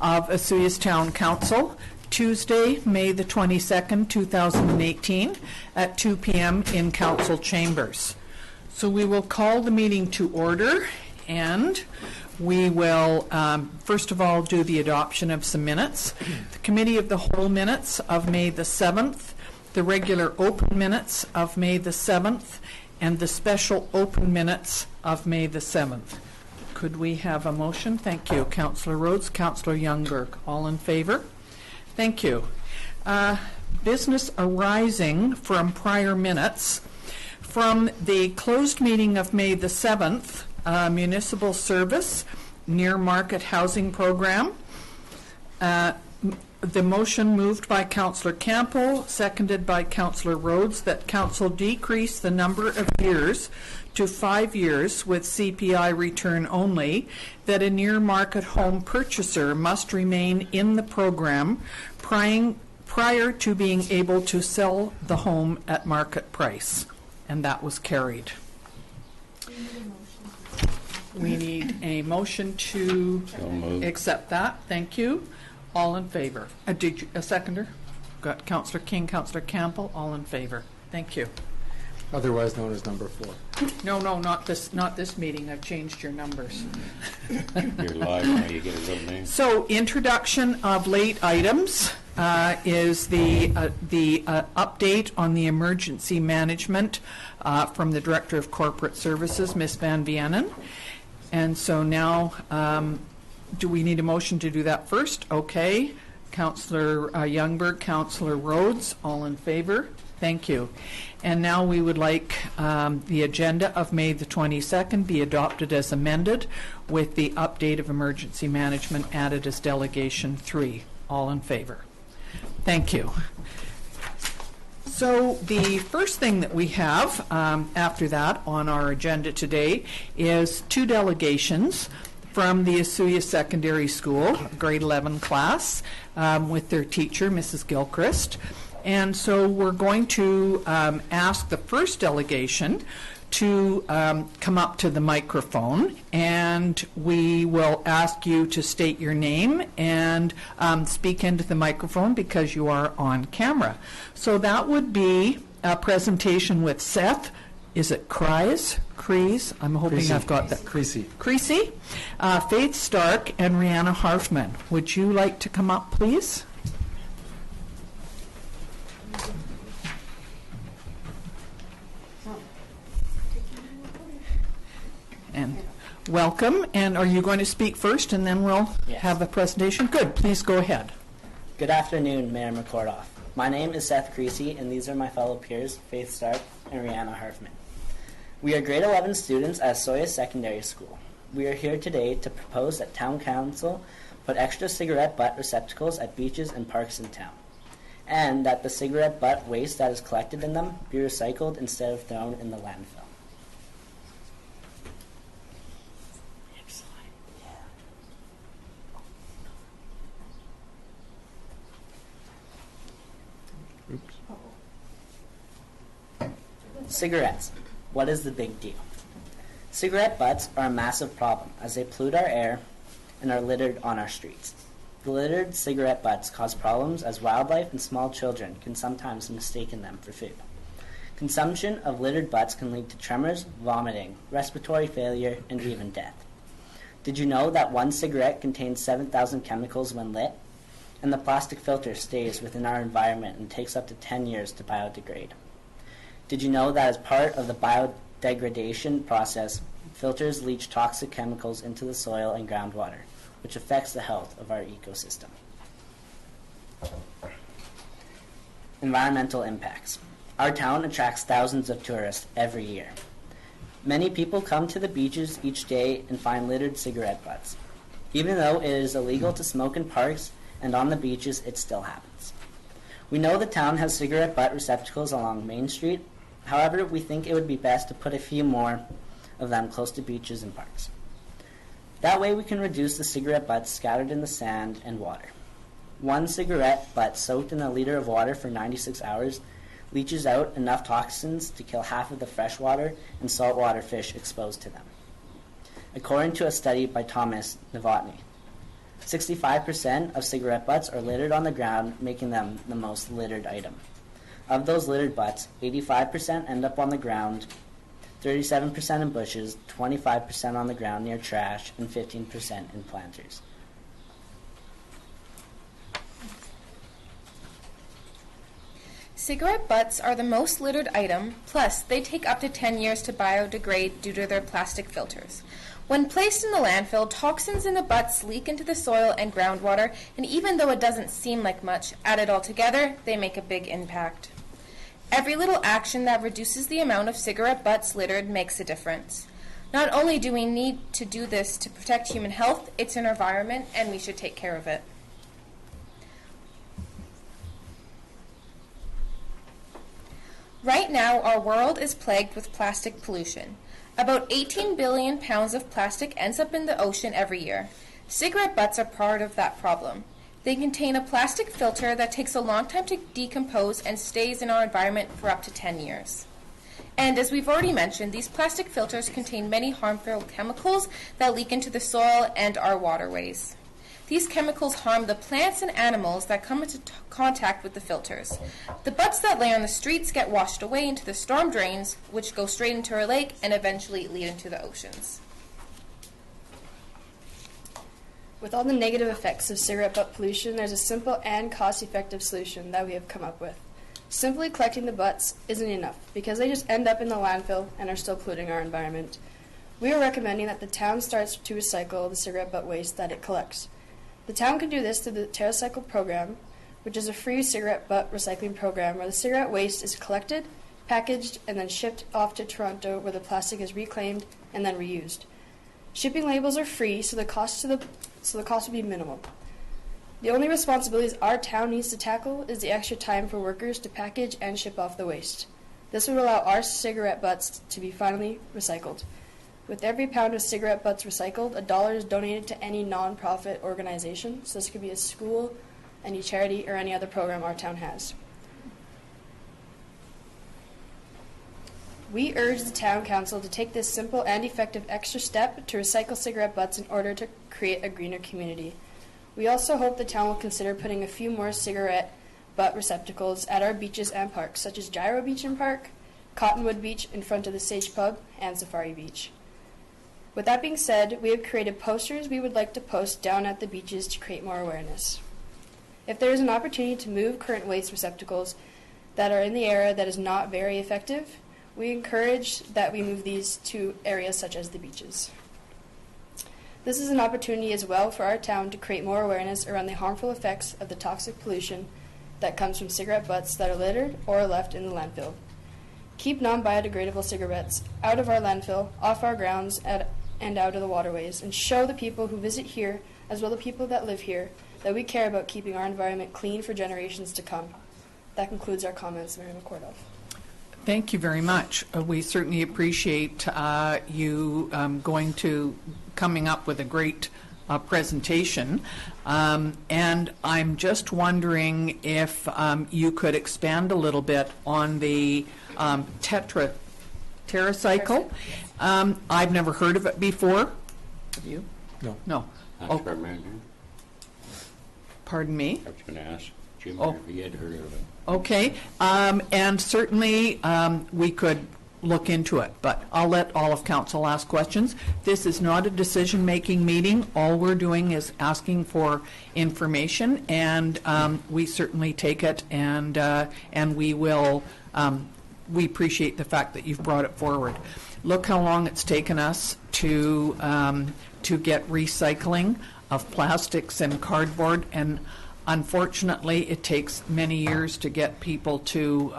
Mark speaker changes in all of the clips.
Speaker 1: of Osoyoos Town Council, Tuesday, May the 22nd, 2018, at 2 p.m. in Council Chambers. So we will call the meeting to order, and we will, first of all, do the adoption of some minutes. The Committee of the Whole minutes of May the 7th, the regular open minutes of May the 7th, and the special open minutes of May the 7th. Could we have a motion? Thank you. Councillor Rhodes, Councillor Youngberg, all in favor? Thank you. Business arising from prior minutes from the closed meeting of May the 7th, municipal service near market housing program. The motion moved by Councillor Campbell, seconded by Councillor Rhodes, that Council decrease the number of years to 5 years with CPI return only, that a near market home purchaser must remain in the program prior to being able to sell the home at market price. And that was carried. We need a motion to accept that. Thank you. All in favor? Did you, a seconder? Got Councillor King, Councillor Campbell. All in favor. Thank you.
Speaker 2: Otherwise known as number 4.
Speaker 1: No, not this meeting. I've changed your numbers.
Speaker 3: You're live now. You get a real name.
Speaker 1: So, introduction of late items is the update on the emergency management from the Director of Corporate Services, Ms. Van Vienen. And so now, do we need a motion to do that first? Okay. Councillor Youngberg, Councillor Rhodes, all in favor? Thank you. And now we would like the agenda of May the 22nd be adopted as amended with the update of emergency management added as delegation 3. All in favor? Thank you. So the first thing that we have after that on our agenda today is 2 delegations from the Osoyoos Secondary School, grade 11 class, with their teacher, Mrs. Gilchrist. And so we're going to ask the first delegation to come up to the microphone, and we will ask you to state your name and speak into the microphone because you are on camera. So that would be a presentation with Seth. Is it Creasy? I'm hoping
Speaker 2: Creasy.
Speaker 1: I've got that.
Speaker 2: Creasy.
Speaker 1: Faith Stark and Rihanna Harfman. Would you like to come up, please? And welcome. And are you going to speak first, and then we'll have a presentation? Good. Please go ahead.
Speaker 4: Good afternoon, Mayor McCordoff. My name is Seth Creasy, and these are my fellow peers, Faith Stark and Rihanna Harfman. We are grade 11 students at Osoyoos Secondary School. We are here today to propose that Town Council put extra cigarette butt receptacles at beaches and parks in town, and that the cigarette butt waste that is collected in them be recycled instead of thrown in the landfill. Cigarettes. What is the big deal? Cigarette butts are a massive problem as they pollute our air and are littered on our streets. The littered cigarette butts cause problems as wildlife and small children can sometimes mistake them for food. Consumption of littered butts can lead to tremors, vomiting, respiratory failure, and even death. Did you know that one cigarette contains 7,000 chemicals when lit? And the plastic filter stays within our environment and takes up to 10 years to biodegrade. Did you know that as part of the biodegradation process, filters leach toxic chemicals into the soil and groundwater, which affects the health of our ecosystem? Environmental impacts. Our town attracts thousands of tourists every year. Many people come to the beaches each day and find littered cigarette butts. Even though it is illegal to smoke in parks and on the beaches, it still happens. We know the town has cigarette butt receptacles along Main Street. However, we think it would be best to put a few more of them close to beaches and parks. That way we can reduce the cigarette butts scattered in the sand and water. One cigarette butt soaked in a liter of water for 96 hours leaches out enough toxins to kill half of the freshwater and saltwater fish exposed to them, according to a study by Thomas Novotny. 65% of cigarette butts are littered on the ground, making them the most littered item. Of those littered butts, 85% end up on the ground, 37% in bushes, 25% on the ground near trash, and 15% in planters.
Speaker 5: Cigarette butts are the most littered item, plus they take up to 10 years to biodegrade due to their plastic filters. When placed in the landfill, toxins in the butts leak into the soil and groundwater, and even though it doesn't seem like much, added all together, they make a big impact. Every little action that reduces the amount of cigarette butts littered makes a difference. Not only do we need to do this to protect human health, it's an environment, and we should take care of it. Right now, our world is plagued with plastic pollution. About 18 billion pounds of plastic ends up in the ocean every year. Cigarette butts are part of that problem. They contain a plastic filter that takes a long time to decompose and stays in our environment for up to 10 years. And as we've already mentioned, these plastic filters contain many harmful chemicals that leak into the soil and our waterways. These chemicals harm the plants and animals that come into contact with the filters. The butts that lay on the streets get washed away into the storm drains, which go straight into our lake and eventually lead into the oceans.
Speaker 6: With all the negative effects of cigarette butt pollution, there's a simple and cost-effective solution that we have come up with. Simply collecting the butts isn't enough, because they just end up in the landfill and are still polluting our environment. We are recommending that the town starts to recycle the cigarette butt waste that it collects. The town can do this through the TerraCycle program, which is a free cigarette butt recycling program where the cigarette waste is collected, packaged, and then shipped off to Toronto, where the plastic is reclaimed and then reused. Shipping labels are free, so the cost will be minimal. The only responsibilities our town needs to tackle is the extra time for workers to package and ship off the waste. This would allow our cigarette butts to be finally recycled. With every pound of cigarette butts recycled, $1 is donated to any non-profit organization. So this could be a school, any charity, or any other program our town has. We urge the town council to take this simple and effective extra step to recycle cigarette butts in order to create a greener community. We also hope the town will consider putting a few more cigarette butt receptacles at our beaches and parks, such as Gyro Beach and Park, Cottonwood Beach in front of the Sage Pub, and Safari Beach. With that being said, we have created posters we would like to post down at the beaches to create more awareness. If there is an opportunity to move current waste receptacles that are in the area that is not very effective, we encourage that we move these to areas such as the beaches. This is an opportunity as well for our town to create more awareness around the harmful effects of the toxic pollution that comes from cigarette butts that are littered or left in the landfill. Keep non-biodegradable cigarettes out of our landfill, off our grounds, and out of the waterways, and show the people who visit here, as well as the people that live here, that we care about keeping our environment clean for generations to come. That concludes our comments, Mayor McCordov.
Speaker 1: Thank you very much. We certainly appreciate you coming up with a great presentation. And I'm just wondering if you could expand a little bit on the TerraCycle. I've never heard of it before. Have you?
Speaker 2: No.
Speaker 1: No.
Speaker 3: That's
Speaker 1: Oh,
Speaker 3: our manager.
Speaker 1: pardon me?
Speaker 3: I was going to ask Jim
Speaker 1: Oh.
Speaker 3: if he had heard of it.
Speaker 1: Okay, and certainly we could look into it, but I'll let all of council ask questions. This is not a decision-making meeting. All we're doing is asking for information, and we certainly take it, and we will. We appreciate the fact that you've brought it forward. Look how long it's taken us to get recycling of plastics and cardboard, and unfortunately, it takes many years to get people to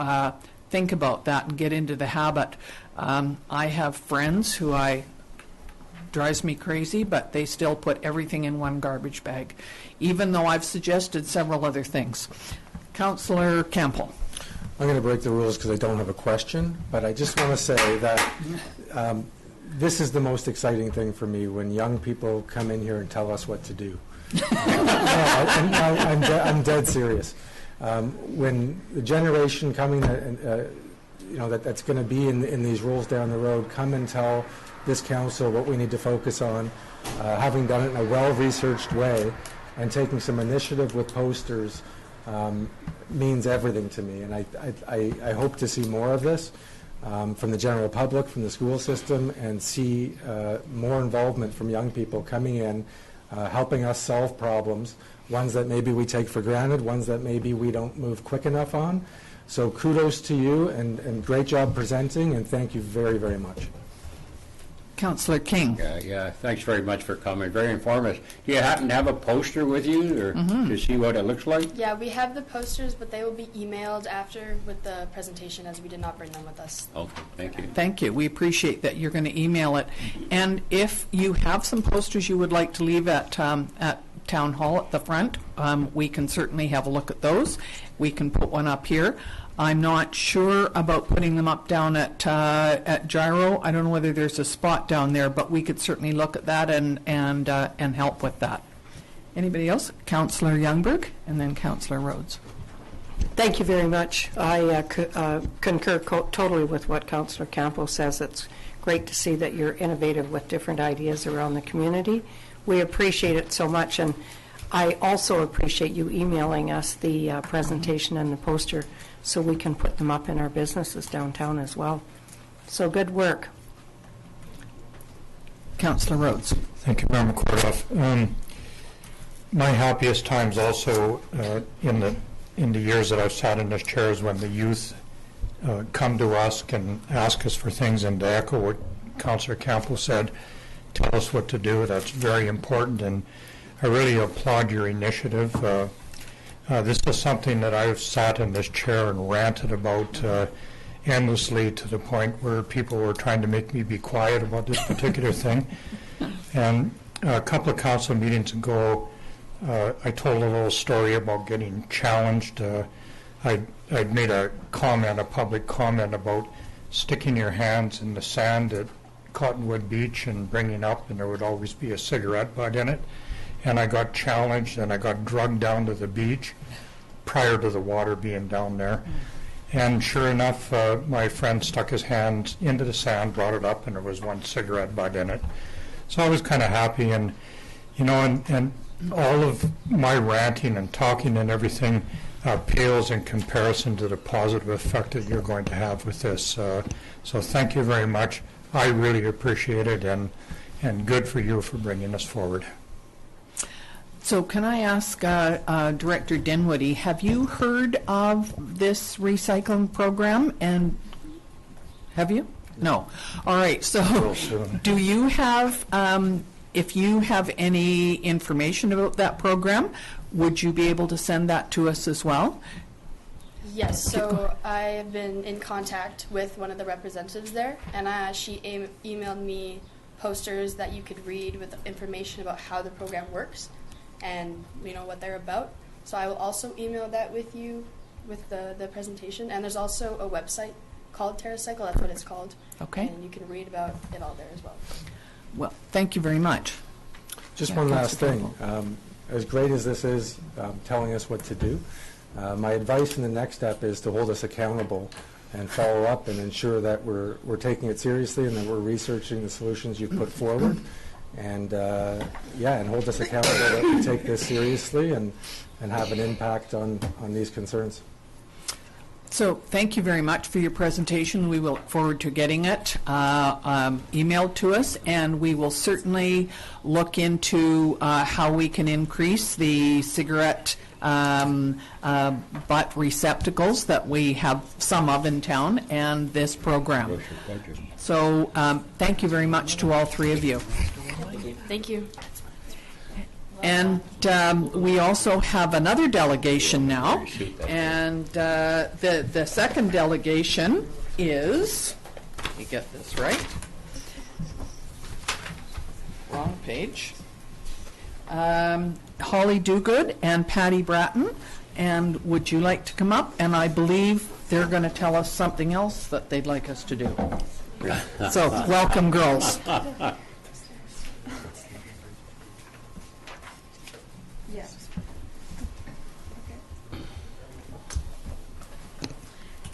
Speaker 1: think about that and get into the habit. I have friends who drives me crazy, but they still put everything in one garbage bag, even though I've suggested several other things. Councillor Campbell.
Speaker 2: I'm going to break the rules because I don't have a question, but I just want to say that this is the most exciting thing for me when young people come in here and tell us what to do. I'm dead serious. When the generation coming, that's going to be in these roles down the road, come and tell this council what we need to focus on, having done it in a well-researched way, and taking some initiative with posters means everything to me. And I hope to see more of this from the general public, from the school system, and see more involvement from young people coming in, helping us solve problems, ones that maybe we take for granted, ones that maybe we don't move quick enough on. So kudos to you, and great job presenting, and thank you very, very much.
Speaker 1: Councillor King.
Speaker 3: Yeah, thanks very much for coming. Very informative. Do you happen to have a poster with you or to see what it looks like?
Speaker 6: Yeah, we have the posters, but they will be emailed after with the presentation, as we did not bring them with us.
Speaker 3: Okay, thank you.
Speaker 1: Thank you. We appreciate that you're going to email it. And if you have some posters you would like to leave at Town Hall at the front, we can certainly have a look at those. We can put one up here. I'm not sure about putting them up down at Gyro. I don't know whether there's a spot down there, but we could certainly look at that and help with that. Anybody else? Councillor Youngberg, and then Councillor Rhodes.
Speaker 7: Thank you very much. I concur totally with what Councillor Campos says. It's great to see that you're innovative with different ideas around the community. We appreciate it so much, and I also appreciate you emailing us the presentation and the poster so we can put them up in our businesses downtown as well. So good work.
Speaker 1: Councillor Rhodes.
Speaker 8: Thank you, Mayor McCordoff. My happiest times also in the years that I've sat in this chair is when the youth come to us and ask us for things, and to echo what Councillor Campbell said, tell us what to do. That's very important, and I really applaud your initiative. This is something that I've sat in this chair and ranted about endlessly, to the point where people were trying to make me be quiet about this particular thing. And a couple of council meetings ago, I told a little story about getting challenged. I'd made a public comment about sticking your hands in the sand at Cottonwood Beach and bringing up, and there would always be a cigarette butt in it. And I got challenged, and I got drugged down to the beach prior to the water being down there. And sure enough, my friend stuck his hand into the sand, brought it up, and there was one cigarette butt in it. So I was kind of happy, and and all of my ranting and talking and everything pales in comparison to the positive effect that you're going to have with this. So thank you very much. I really appreciate it, and good for you for bringing us forward.
Speaker 1: So can I ask Director Dinwiddie, have you heard of this recycling program? And have you? No. All right. So do you have, if you have any information about that program, would you be able to send that to us as well?
Speaker 6: Yes, so I have been in contact with one of the representatives there, and she emailed me posters that you could read with information about how the program works and what they're about. So I will also email that with you with the presentation. And there's also a website called TerraCycle, that's what it's called.
Speaker 1: Okay.
Speaker 6: And you can read about it all there as well.
Speaker 1: Well, thank you very much.
Speaker 2: Just one last thing. As great as this is, telling us what to do, my advice in the next step is to hold us accountable and follow up and ensure that we're taking it seriously and that we're researching the solutions you've put forward. And and hold us accountable that we take this seriously and have an impact on these concerns.
Speaker 1: So thank you very much for your presentation. We will look forward to getting it emailed to us, and we will certainly look into how we can increase the cigarette butt receptacles that we have some of in town, and this program. So thank you very much to all three of you.
Speaker 6: Thank you.
Speaker 1: And we also have another delegation now, and the second delegation is, let me get this right, wrong page, Holly Dogood and Patty Bratton. And would you like to come up? And I believe they're going to tell us something else that they'd like us to do. So welcome, girls.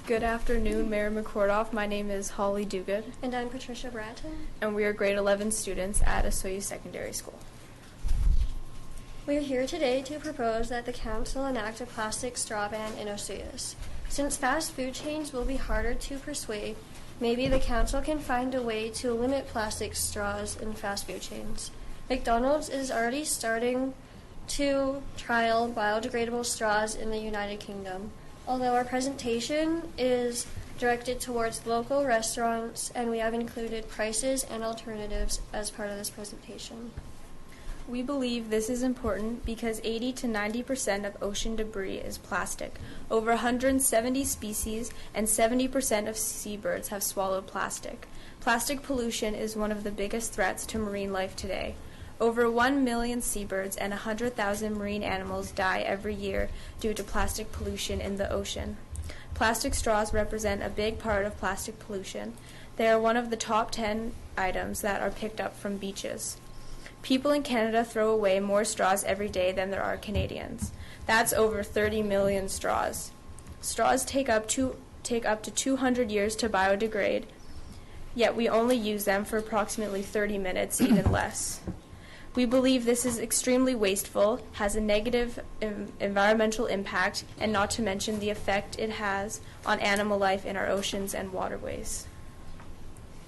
Speaker 9: Good afternoon, Mayor McCordoff. My name is Holly Dogood.
Speaker 10: And I'm Patricia Bratton.
Speaker 9: And we are grade 11 students at Osoyoos Secondary School.
Speaker 10: We're here today to propose that the Council enact a plastic straw ban in Osoyoos. Since fast food chains will be harder to persuade, maybe the Council can find a way to limit plastic straws in fast food chains. McDonald's is already starting to trial biodegradable straws in the United Kingdom. Although our presentation is directed towards local restaurants, and we have included prices and alternatives as part of this presentation.
Speaker 9: We believe this is important because 80 to 90% of ocean debris is plastic. Over 170 species and 70% of seabirds have swallowed plastic. Plastic pollution is one of the biggest threats to marine life today. Over 1 million seabirds and 100,000 marine animals die every year due to plastic pollution in the ocean. Plastic straws represent a big part of plastic pollution. They are one of the top 10 items that are picked up from beaches. People in Canada throw away more straws every day than there are Canadians. That's over 30 million straws. Straws take up to 200 years to biodegrade, yet we only use them for approximately 30 minutes, even less. We believe this is extremely wasteful, has a negative environmental impact, and not to mention the effect it has on animal life in our oceans and waterways.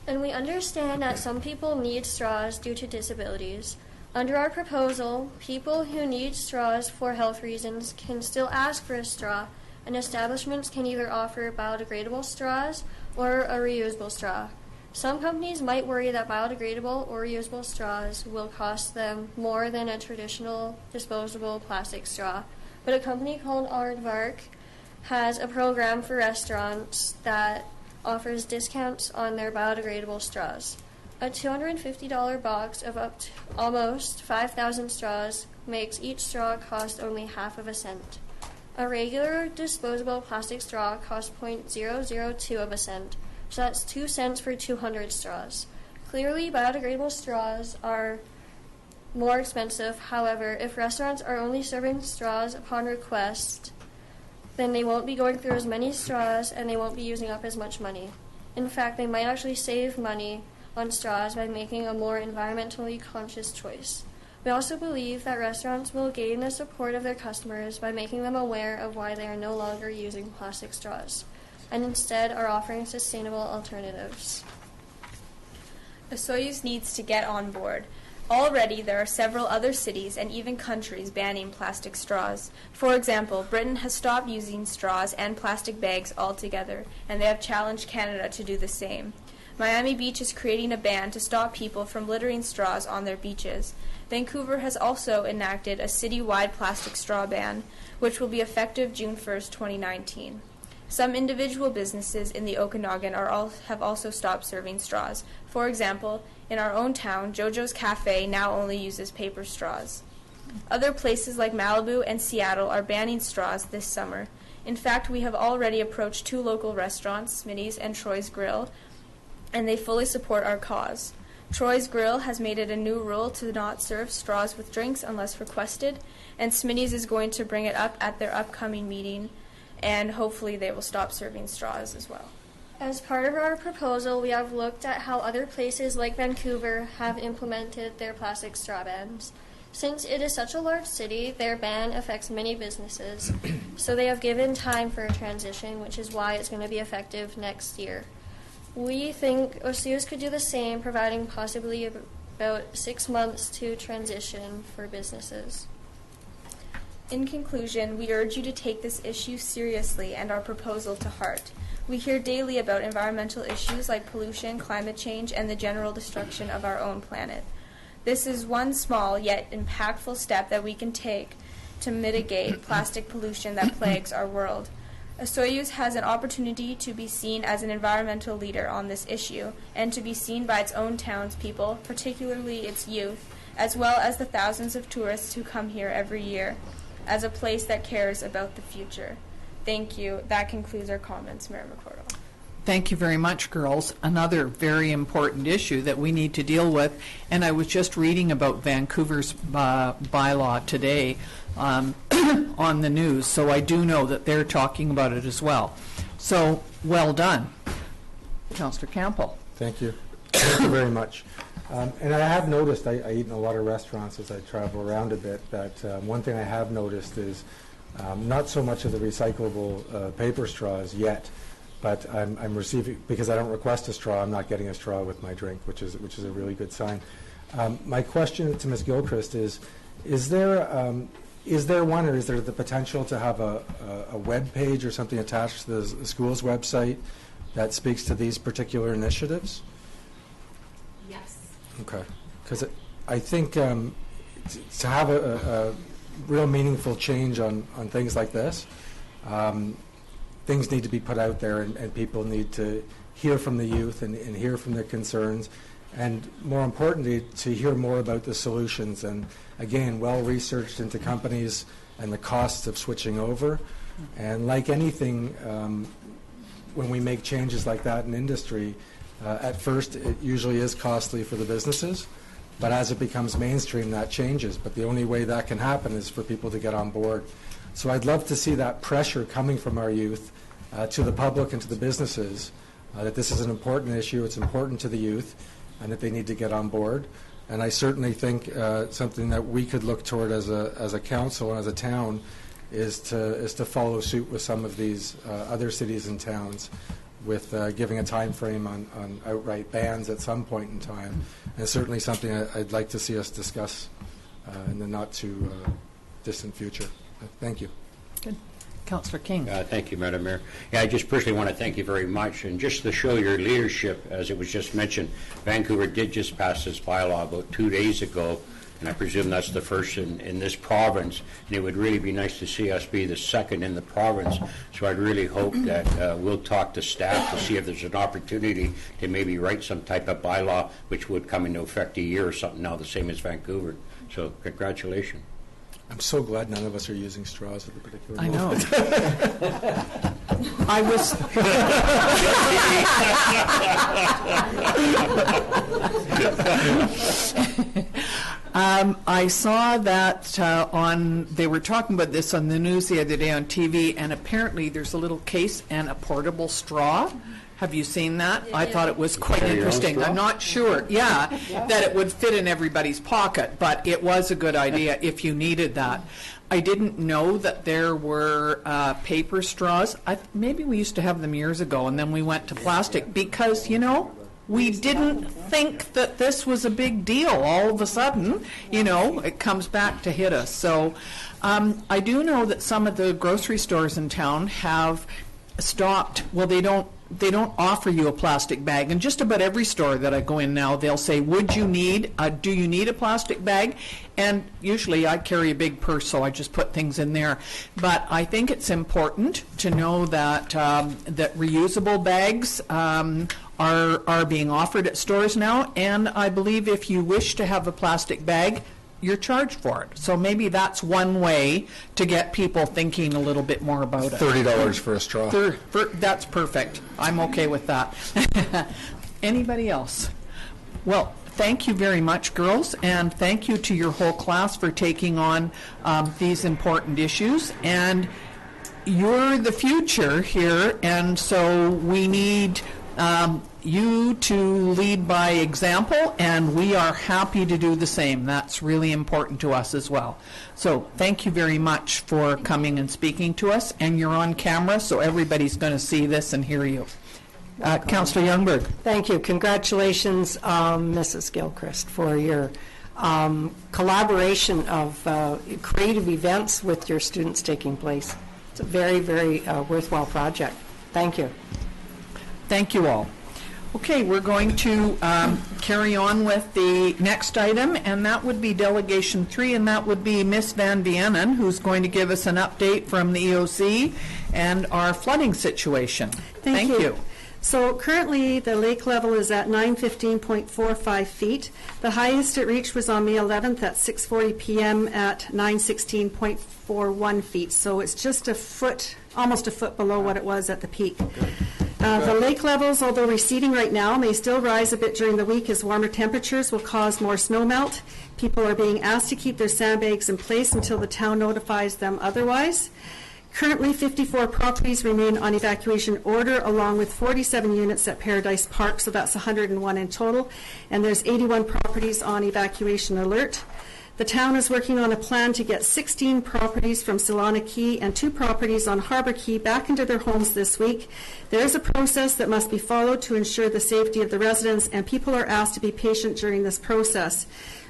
Speaker 10: And we understand that some people need straws due to disabilities. Under our proposal, people who need straws for health reasons can still ask for a straw, and establishments can either offer biodegradable straws or a reusable straw. Some companies might worry that biodegradable or reusable straws will cost them more than a traditional disposable plastic straw, but a company called Aardvark has a program for restaurants that offers discounts on their biodegradable straws. A $250 box of up to almost 5,000 straws makes each straw cost only half of a cent. A regular disposable plastic straw costs 0.002 of a cent, so that's 2 cents for 200 straws. Clearly, biodegradable straws are more expensive. However, if restaurants are only serving straws upon request, then they won't be going through as many straws and they won't be using up as much money. In fact, they might actually save money on straws by making a more environmentally conscious choice. We also believe that restaurants will gain the support of their customers by making them aware of why they are no longer using plastic straws, and instead are offering sustainable alternatives.
Speaker 9: Osoyoos needs to get on board. Already, there are several other cities and even countries banning plastic straws. For example, Britain has stopped using straws and plastic bags altogether, and they have challenged Canada to do the same. Miami Beach is creating a ban to stop people from littering straws on their beaches. Vancouver has also enacted a city-wide plastic straw ban, which will be effective June 1st, 2019. Some individual businesses in the Okanagan have also stopped serving straws. For example, in our own town, JoJo's Cafe now only uses paper straws. Other places like Malibu and Seattle are banning straws this summer. In fact, we have already approached 2 local restaurants, Smitty's and Troy's Grill, and they fully support our cause. Troy's Grill has made it a new rule to not serve straws with drinks unless requested, and Smitty's is going to bring it up at their upcoming meeting, and hopefully they will stop serving straws as well.
Speaker 10: As part of our proposal, we have looked at how other places like Vancouver have implemented their plastic straw bans. Since it is such a large city, their ban affects many businesses, so they have given time for a transition, which is why it's going to be effective next year. We think Osoyoos could do the same, providing possibly about 6 months to transition for businesses.
Speaker 9: In conclusion, we urge you to take this issue seriously and our proposal to heart. We hear daily about environmental issues like pollution, climate change, and the general destruction of our own planet. This is one small yet impactful step that we can take to mitigate plastic pollution that plagues our world. Osoyoos has an opportunity to be seen as an environmental leader on this issue and to be seen by its own townspeople, particularly its youth, as well as the thousands of tourists who come here every year, as a place that cares about the future. Thank you. That concludes our comments, Mayor McCordle.
Speaker 1: Thank you very much, girls. Another very important issue that we need to deal with, and I was just reading about Vancouver's bylaw today on the news, so I do know that they're talking about it as well. So, well done. Councillor Campbell.
Speaker 2: Thank you. Thank you very much. And I have noticed, I eat in a lot of restaurants as I travel around a bit, that one thing I have noticed is not so much of the recyclable paper straws yet, but I'm receiving, because I don't request a straw, I'm not getting a straw with my drink, which is a really good sign. My question to Ms. Gilchrist is there one, or is there the potential to have a web page or something attached to the school's website that speaks to these particular initiatives?
Speaker 9: Yes.
Speaker 2: Okay, because I think to have a real meaningful change on things like this, things need to be put out there, and people need to hear from the youth and hear from their concerns, and more importantly, to hear more about the solutions, and again, well researched into companies and the costs of switching over. And like anything, when we make changes like that in industry, at first it usually is costly for the businesses, but as it becomes mainstream, that changes. But the only way that can happen is for people to get on board. So I'd love to see that pressure coming from our youth to the public and to the businesses, that this is an important issue, it's important to the youth, and that they need to get on board. And I certainly think something that we could look toward as a council and as a town is to follow suit with some of these other cities and towns, with giving a time frame on outright bans at some point in time, and certainly something I'd like to see us discuss in the not too distant future. Thank you.
Speaker 1: Good. Councillor King.
Speaker 3: Thank you, Madam Mayor. Yeah, I just personally want to thank you very much, and just to show your leadership, as it was just mentioned, Vancouver did just pass this bylaw about 2 days ago, and I presume that's the first in this province, and it would really be nice to see us be the second in the province. So I'd really hope that we'll talk to staff to see if there's an opportunity to maybe write some type of bylaw which would come into effect a year or something now, the same as Vancouver. So congratulations.
Speaker 2: I'm so glad none of us are using straws at the particular
Speaker 1: I
Speaker 2: moment.
Speaker 1: know. I was. I saw that they were talking about this on the news the other day on TV, and apparently there's a little case and a portable straw. Have you seen that? I thought it was quite interesting. I'm not sure, that it would fit in everybody's pocket, but it was a good idea if you needed that. I didn't know that there were paper straws. Maybe we used to have them years ago, and then we went to plastic because, we didn't think that this was a big deal. All of a sudden, it comes back to hit us. So I do know that some of the grocery stores in town have stopped. Well, they don't offer you a plastic bag. And just about every store that I go in now, they'll say, do you need a plastic bag? And usually I carry a big purse, so I just put things in there. But I think it's important to know that that reusable bags are being offered at stores now. And I believe if you wish to have a plastic bag, you're charged for it. So maybe that's one way to get people thinking a little bit more about it.
Speaker 2: $30 for a straw.
Speaker 1: That's perfect. I'm okay with that. Anybody else? Well, thank you very much, girls, and thank you to your whole class for taking on these important issues. And you're the future here, and so we need you to lead by example, and we are happy to do the same. That's really important to us as well. So thank you very much for coming and speaking to us, and you're on camera, so everybody's going to see this and hear you. Councillor Youngberg.
Speaker 7: Thank you. Congratulations, Mrs. Gilchrist, for your collaboration of creative events with your students taking place. It's a very, very worthwhile project. Thank you.
Speaker 1: Thank you all. Okay, we're going to carry on with the next item, and that would be Delegation 3, and that would be Miss Van Vienen, who's going to give us an update from the EOC and our flooding situation. Thank you.
Speaker 11: So currently the lake level is at 915.45 feet. The highest it reached was on May 11th at 6:40 p.m. at 916.41 feet. So it's just a foot, almost a foot below what it was at the peak. The lake levels, although receding right now, may still rise a bit during the week as warmer temperatures will cause more snow melt. People are being asked to keep their sandbags in place until the town notifies them otherwise. Currently, 54 properties remain on evacuation order, along with 47 units at Paradise Park, so that's 101 in total, and there's 81 properties on evacuation alert. The town is working on a plan to get 16 properties from Solana Key and 2 properties on Harbor Key back into their homes this week. There is a process that must be followed to ensure the safety of the residents, and people are asked to be patient during this process.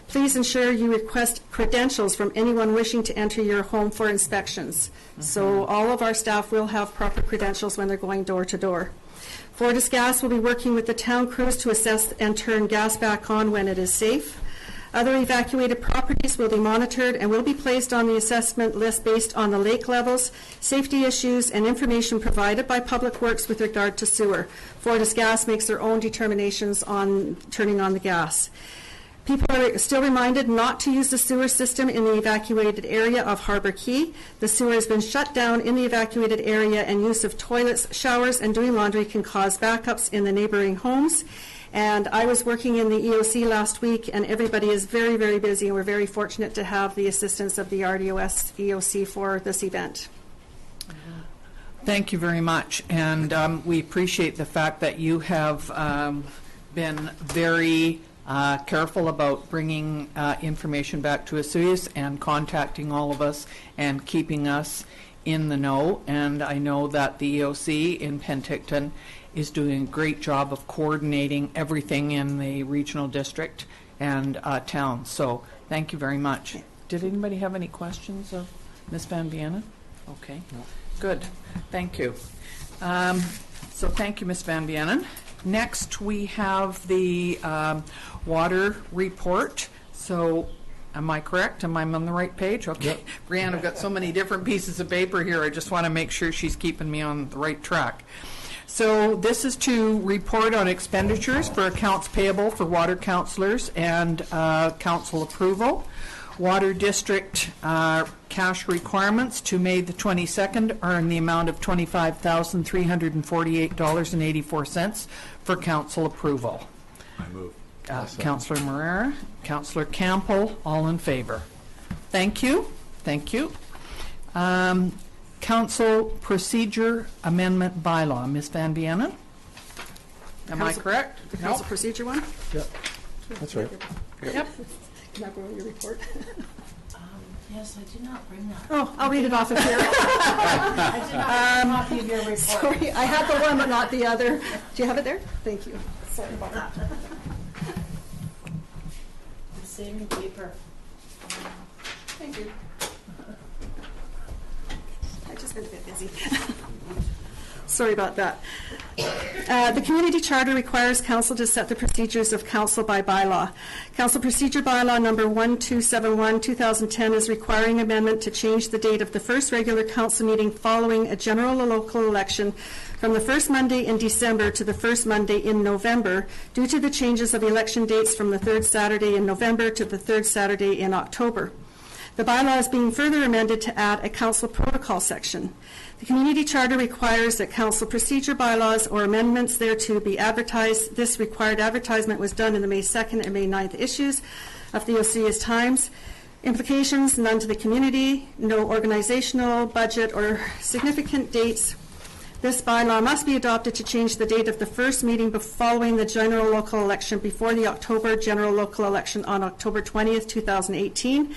Speaker 11: Please ensure you request credentials from anyone wishing to enter your home for inspections. So all of our staff will have proper credentials when they're going door to door. Fortis Gas will be working with the town crews to assess and turn gas back on when it is safe. Other evacuated properties will be monitored and will be placed on the assessment list based on the lake levels, safety issues, and information provided by Public Works with regard to sewer. Fortis Gas makes their own determinations on turning on the gas. People are still reminded not to use the sewer system in the evacuated area of Harbor Key. The sewer has been shut down in the evacuated area, and use of toilets, showers, and doing laundry can cause backups in the neighboring homes. And I was working in the EOC last week, and everybody is very, very busy, and we're very fortunate to have the assistance of the RDOS EOC for this event.
Speaker 1: Thank you very much, and we appreciate the fact that you have been very careful about bringing information back to Osoyoos and contacting all of us and keeping us in the know. And I know that the EOC in Penticton is doing a great job of coordinating everything in the regional district and town. So thank you very much. Did anybody have any questions of Ms. Van Vienen? Okay, no. Good. Thank you. So thank you, Ms. Van Vienen. Next, we have the water report. So am I correct? Am I on the right page? Okay. Yep. Brianne, I've got so many different pieces of paper here. I just want to make sure she's keeping me on the right track. So this is to report on expenditures for accounts payable for water councillors and council approval. Water district cash requirements to May the 22nd are in the amount of $25,348.84 for council approval.
Speaker 2: I move.
Speaker 1: Councillor Moreira, Councillor Campbell, all in favor. Thank you. Thank you. Council procedure amendment bylaw. Ms. Van Vienen? Am I correct?
Speaker 11: The council procedure one?
Speaker 2: Yep. That's right.
Speaker 1: Yep.
Speaker 11: Can I borrow your report?
Speaker 12: Yes, I did not bring that.
Speaker 11: Oh, I'll read it off of here.
Speaker 12: I did not bring a copy of your report.
Speaker 11: Sorry, I have the one but not the other. Do you have it there? Thank you. Sorry about that.
Speaker 12: I'm saving paper.
Speaker 11: Thank you. I've just been a bit busy. Sorry about that. The community charter requires council to set the procedures of council by bylaw. Council procedure bylaw number 1271/2010 is requiring amendment to change the date of the first regular council meeting following a general or local election from the first Monday in December to the first Monday in November due to the changes of election dates from the third Saturday in November to the third Saturday in October. The bylaw is being further amended to add a council protocol section. The community charter requires that council procedure bylaws or amendments thereto be advertised. This required advertisement was done in the May 2nd and May 9th issues of the Osoyoos Times. Implications: none to the community, no organizational, budget, or significant dates. This bylaw must be adopted to change the date of the first meeting following the general local election before the October general local election on October 20th, 2018.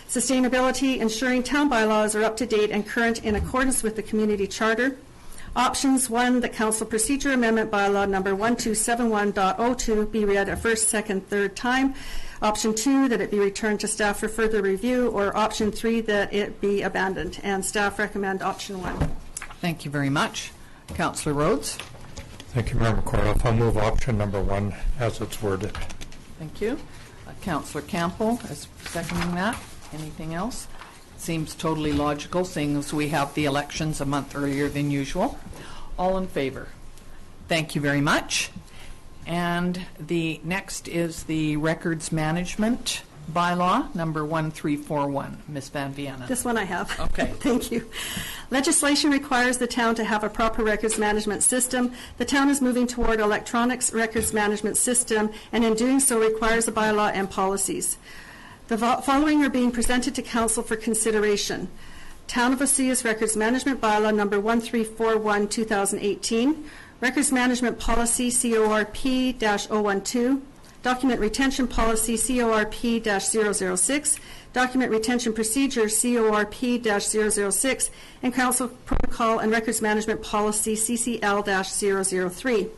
Speaker 11: Sustainability: ensuring town bylaws are up to date and current in accordance with the community charter. Options: 1, the council procedure amendment bylaw number 1271.02 be read a first, second, third time. Option 2, that it be returned to staff for further review, or option 3, that it be abandoned. And staff recommend option 1.
Speaker 1: Thank you very much. Councillor Rhodes?
Speaker 8: Thank you, Member Coroff. I'll move option number 1 as it's worded.
Speaker 1: Thank you. Councillor Campbell is seconding that. Anything else? Seems totally logical, seeing as we have the elections a month earlier than usual. All in favor? Thank you very much. And the next is the records management bylaw, number 1341. Ms. Van Vienen.
Speaker 11: This one I have.
Speaker 1: Okay.
Speaker 11: Thank you. Legislation requires the town to have a proper records management system. The town is moving toward electronics records management system, and in doing so requires a bylaw and policies. The following are being presented to council for consideration. Town of Osoyoos Records Management Bylaw number 1341, 2018, Records Management Policy CORP-012, Document Retention Policy CORP-006, Document Retention Procedure CORP-006, and Council Protocol and Records Management Policy CCL-003.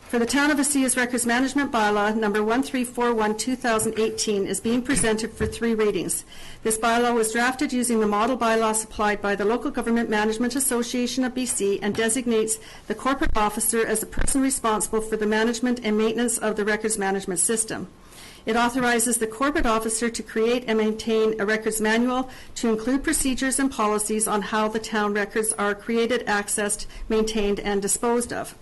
Speaker 11: For the Town of Osoyoos Records Management Bylaw number 1341, 2018 is being presented for 3 readings. This bylaw was drafted using the model bylaw supplied by the Local Government Management Association of BC and designates the corporate officer as the person responsible for the management and maintenance of the records management system. It authorizes the corporate officer to create and maintain a records manual to include procedures and policies on how the town records are created, accessed, maintained, and disposed of.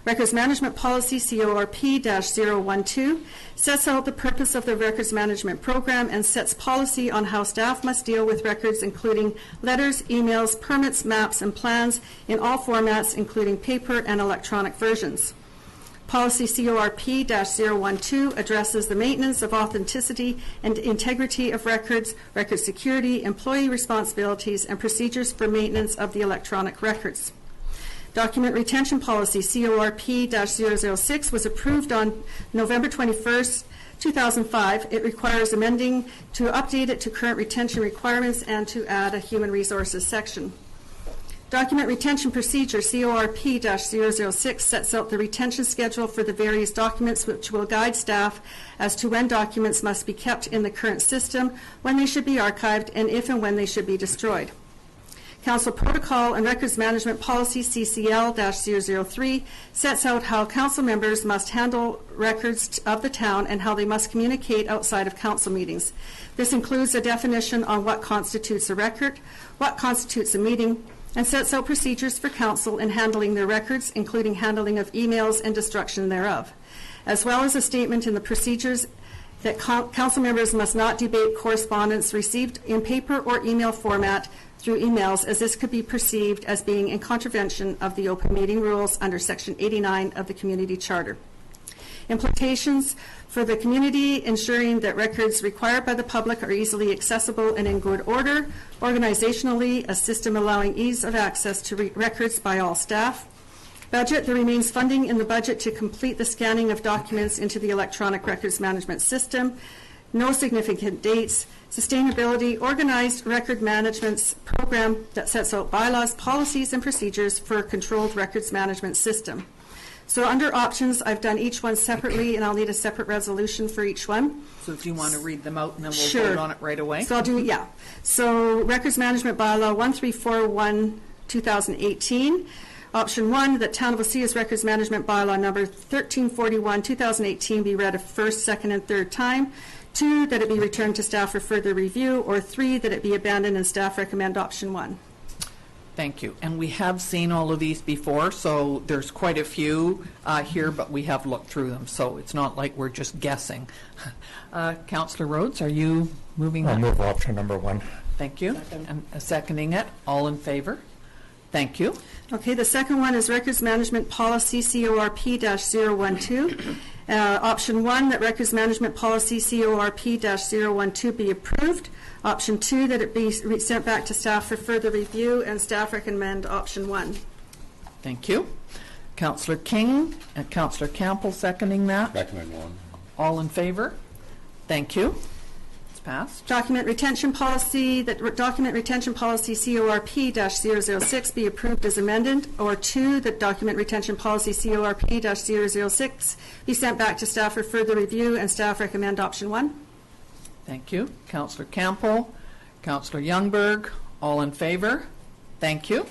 Speaker 11: Records Management Policy CORP-012 sets out the purpose of the Records Management Program and sets policy on how staff must deal with records, including letters, emails, permits, maps, and plans in all formats, including paper and electronic versions. Policy CORP-012 addresses the maintenance of authenticity and integrity of records, record security, employee responsibilities, and procedures for maintenance of the electronic records. Document Retention Policy CORP-006 was approved on November 21st, 2005. It requires amending to update it to current retention requirements and to add a human resources section. Document Retention Procedure CORP-006 sets out the retention schedule for the various documents, which will guide staff as to when documents must be kept in the current system, when they should be archived, and if and when they should be destroyed. Council Protocol and Records Management Policy CCL-003 sets out how council members must handle records of the town and how they must communicate outside of council meetings. This includes a definition on what constitutes a record, what constitutes a meeting, and sets out procedures for council in handling their records, including handling of emails and destruction thereof, as well as a statement in the procedures that council members must not debate correspondence received in paper or email format through emails, as this could be perceived as being in contravention of the open meeting rules under Section 89 of the Community Charter. Implications for the community: ensuring that records required by the public are easily accessible and in good order. Organizationally, a system allowing ease of access to records by all staff. Budget: there remains funding in the budget to complete the scanning of documents into the electronic records management system. No significant dates. Sustainability: organized record management program that sets out bylaws, policies, and procedures for a controlled records management system. So under options, I've done each one separately, and I'll need a separate resolution for each one.
Speaker 1: So do you want to read them out, and then we'll
Speaker 11: Sure.
Speaker 1: vote on it right away?
Speaker 11: So I'll do, yeah. So Records Management Bylaw 1341, 2018. Option 1, that Town of Osoyoos Records Management Bylaw number 1341, 2018 be read a first, second, and third time. 2, that it be returned to staff for further review. Or 3, that it be abandoned, and staff recommend option 1.
Speaker 1: Thank you. And we have seen all of these before, so there's quite a few here, but we have looked through them, so it's not like we're just guessing. Councillor Rhodes, are you moving that?
Speaker 8: I'll move option number 1.
Speaker 1: Thank you. And seconding it. All in favor? Thank you.
Speaker 11: Okay, the second one is Records Management Policy CORP-012. Option 1, that Records Management Policy CORP-012 be approved. Option 2, that it be sent back to staff for further review, and staff recommend option 1.
Speaker 1: Thank you. Councillor King and Councillor Campbell seconding that.
Speaker 3: Recommend 1.
Speaker 1: All in favor? Thank you. It's passed.
Speaker 11: Document Retention Policy, that Document Retention Policy CORP-006 be approved as amended. Or 2, that Document Retention Policy CORP-006 be sent back to staff for further review, and staff recommend option 1.
Speaker 1: Thank you. Councillor Campbell, Councillor Youngberg, all in favor? Thank you.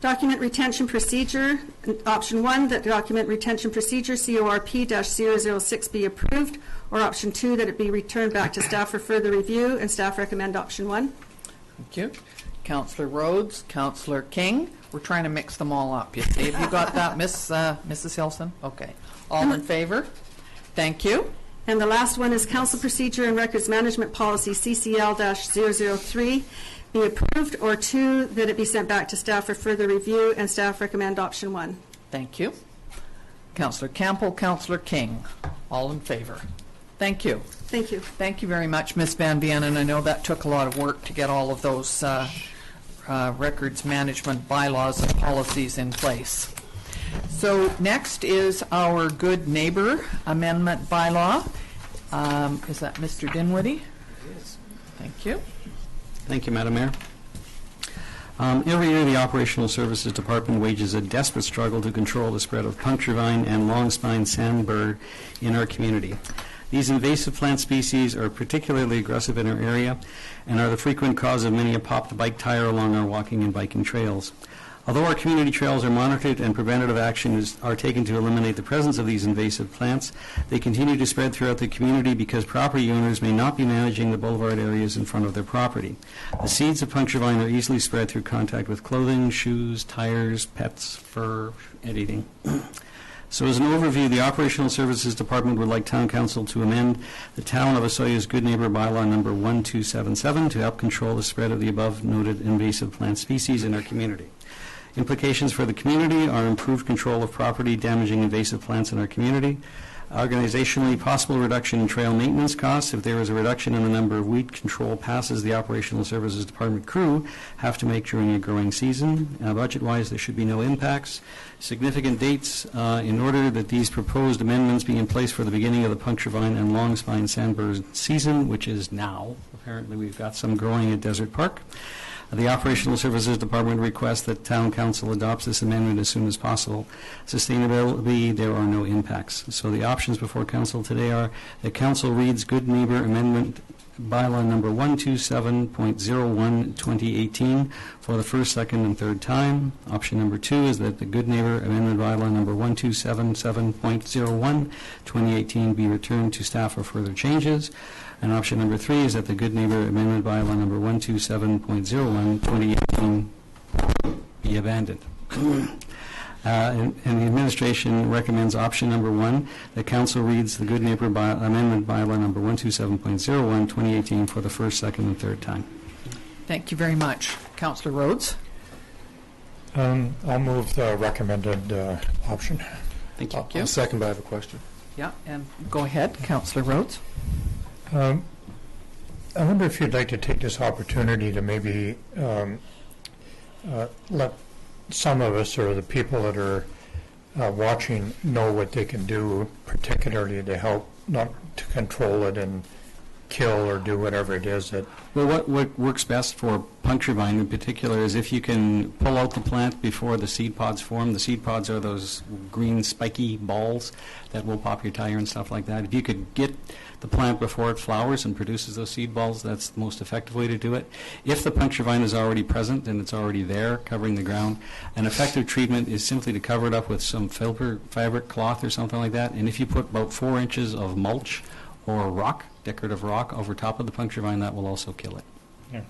Speaker 11: Document Retention Procedure, option 1, that Document Retention Procedure CORP-006 be approved. Or option 2, that it be returned back to staff for further review, and staff recommend option 1.
Speaker 1: Thank you. Councillor Rhodes, Councillor King. We're trying to mix them all up, you see. Have you got that, Mrs. Hilson? Okay. All in favor? Thank you.
Speaker 11: And the last one is Council Procedure and Records Management Policy CCL-003 be approved. Or 2, that it be sent back to staff for further review, and staff recommend option 1.
Speaker 1: Thank you. Councillor Campbell, Councillor King, all in favor? Thank you.
Speaker 11: Thank you.
Speaker 1: Thank you very much, Ms. Van Vienen. I know that took a lot of work to get all of those records management bylaws and policies in place. So next is our Good Neighbor Amendment Bylaw. Is that Mr. Dinwiddie?
Speaker 13: It is.
Speaker 1: Thank you.
Speaker 13: Thank you, Madam Mayor. Every year, the Operational Services Department wages a desperate struggle to control the spread of puncture vine and long-spine sandbird in our community. These invasive plant species are particularly aggressive in our area and are the frequent cause of many a popped bike tire along our walking and biking trails. Although our community trails are monitored and preventative actions are taken to eliminate the presence of these invasive plants, they continue to spread throughout the community because property owners may not be managing the boulevard areas in front of their property. The seeds of puncture vine are easily spread through contact with clothing, shoes, tires, pets, fur, anything. So as an overview, the Operational Services Department would like Town Council to amend the Town of Osoyoos Good Neighbor Bylaw number 1277 to help control the spread of the above noted invasive plant species in our community. Implications for the community are improved control of property damaging invasive plants in our community, organizationally possible reduction in trail maintenance costs if there is a reduction in the number of weed control passes the Operational Services Department crew have to make during a growing season. Budget-wise, there should be no impacts. Significant dates in order that these proposed amendments be in place for the beginning of the puncture vine and long spine sandbird season, which is now. Apparently, we've got some growing at Desert Park. The Operational Services Department requests that Town Council adopts this amendment as soon as possible. Sustainability, there are no impacts. So the options before Council today are that Council reads Good Neighbor Amendment Bylaw number 127.01 2018 for the first, second, and third time. Option number 2 is that the Good Neighbor Amendment Bylaw number 1277.01 2018 be returned to staff for further changes. And option number 3 is that the Good Neighbor Amendment Bylaw number 127.01 2018 be abandoned. And the administration recommends option number 1, that Council reads the Good Neighbor Amendment Bylaw number 127.01 2018 for the first, second, and third time.
Speaker 1: Thank you very much. Councillor Rhodes?
Speaker 8: I'll move the recommended option.
Speaker 13: Thank you.
Speaker 2: I'll second, but I have a question.
Speaker 1: Yeah, and go ahead, Councillor Rhodes.
Speaker 8: I wonder if you'd like to take this opportunity to maybe let some of us or the people that are watching know what they can do, particularly to help not to control it and kill or do whatever it is that.
Speaker 13: Well, what works best for puncture vine in particular is if you can pull out the plant before the seed pods form. The seed pods are those green spiky balls that will pop your tire and stuff like that. If you could get the plant before it flowers and produces those seed balls, that's the most effective way to do it. If the puncture vine is already present and it's already there covering the ground, an effective treatment is simply to cover it up with some fabric cloth or something like that. And if you put about 4 inches of mulch or rock, decorative rock, over top of the puncture vine, that will also kill it.
Speaker 8: Yeah.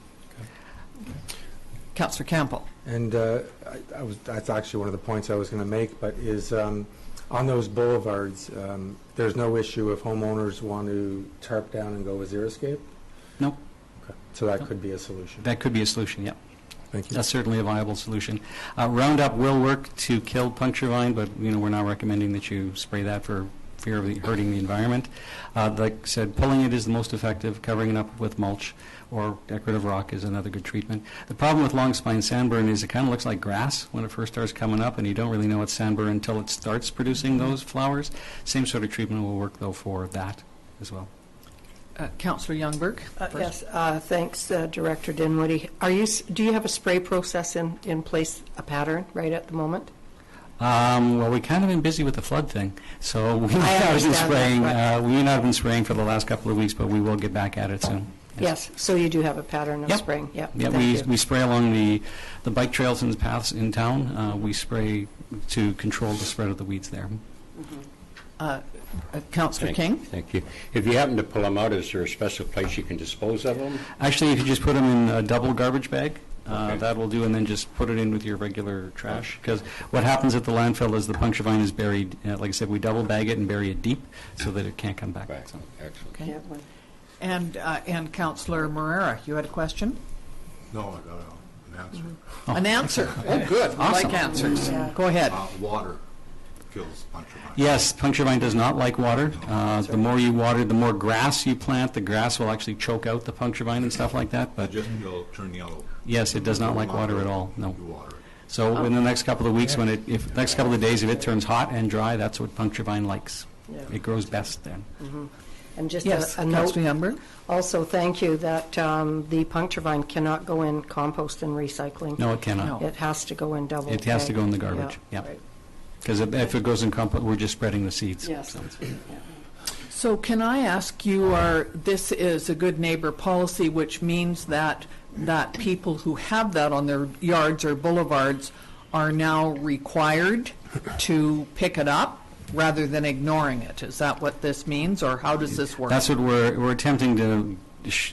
Speaker 1: Councillor Campbell.
Speaker 2: And that's actually one of the points I was going to make, but is on those boulevards, there's no issue if homeowners want to tarp down and go with xeriscape?
Speaker 13: No.
Speaker 2: Okay. So that could be a solution.
Speaker 13: That could be a solution, yeah.
Speaker 2: Thank you.
Speaker 13: That's certainly a viable solution. Roundup will work to kill puncture vine, but we're not recommending that you spray that for fear of hurting the environment. Like I said, pulling it is the most effective. Covering it up with mulch or decorative rock is another good treatment. The problem with long spine sandburn is it kind of looks like grass when it first starts coming up, and you don't really know it's sandburn until it starts producing those flowers. Same sort of treatment will work, though, for that as well.
Speaker 1: Councillor Youngberg.
Speaker 7: Yes, thanks, Director Dinwiddie. Do you have a spray process in place, a pattern right at the moment?
Speaker 13: Well, we've kind of been busy with the flood thing, so we have been spraying. We have not been spraying for the last couple of weeks, but we will get back at it soon.
Speaker 7: Yes, so you do have a pattern of spraying. Yep.
Speaker 13: Yeah, we spray along the bike trails and paths in town. We spray to control the spread of the weeds there.
Speaker 1: Councillor King.
Speaker 3: Thank you. If you happen to pull them out, is there a special place you can dispose of them?
Speaker 13: Actually, if you just put them in a double garbage bag, that will do, and then just put it in with your regular trash. Because what happens at the landfill is the puncture vine is buried, like I said, we double bag it and bury it deep so that it can't come back.
Speaker 3: Right.
Speaker 13: So.
Speaker 3: Excellent.
Speaker 1: Okay. And Councillor Morera, you had a question?
Speaker 14: No, I got an answer.
Speaker 1: An answer? Oh, good. I like answers.
Speaker 7: Yeah.
Speaker 1: Go ahead.
Speaker 14: Water. kills puncture vine.
Speaker 13: Yes, puncture vine does not like water. The more you water, the more grass you plant, the grass will actually choke out the puncture vine and stuff like that. But
Speaker 14: It'll turn yellow.
Speaker 13: yes, it does not like water at all. No.
Speaker 14: You water it.
Speaker 13: So in the next couple of weeks, next couple of days, if it turns hot and dry, that's what puncture vine likes.
Speaker 7: Yeah.
Speaker 13: It grows best then.
Speaker 7: And just
Speaker 1: Yes,
Speaker 7: a note,
Speaker 1: Councillor Youngberg?
Speaker 7: also thank you that the puncture vine cannot go in compost and recycling.
Speaker 13: No, it cannot.
Speaker 7: It has to go in double.
Speaker 13: It has to
Speaker 7: bag.
Speaker 13: go in the garbage. Yeah.
Speaker 7: right.
Speaker 13: Because if it goes in compost, we're just spreading the seeds.
Speaker 7: Yes.
Speaker 13: So.
Speaker 1: So can I ask you, this is a good neighbor policy, which means that people who have that on their yards or boulevards are now required to pick it up rather than ignoring it. Is that what this means, or how does this work?
Speaker 13: That's what we're attempting to,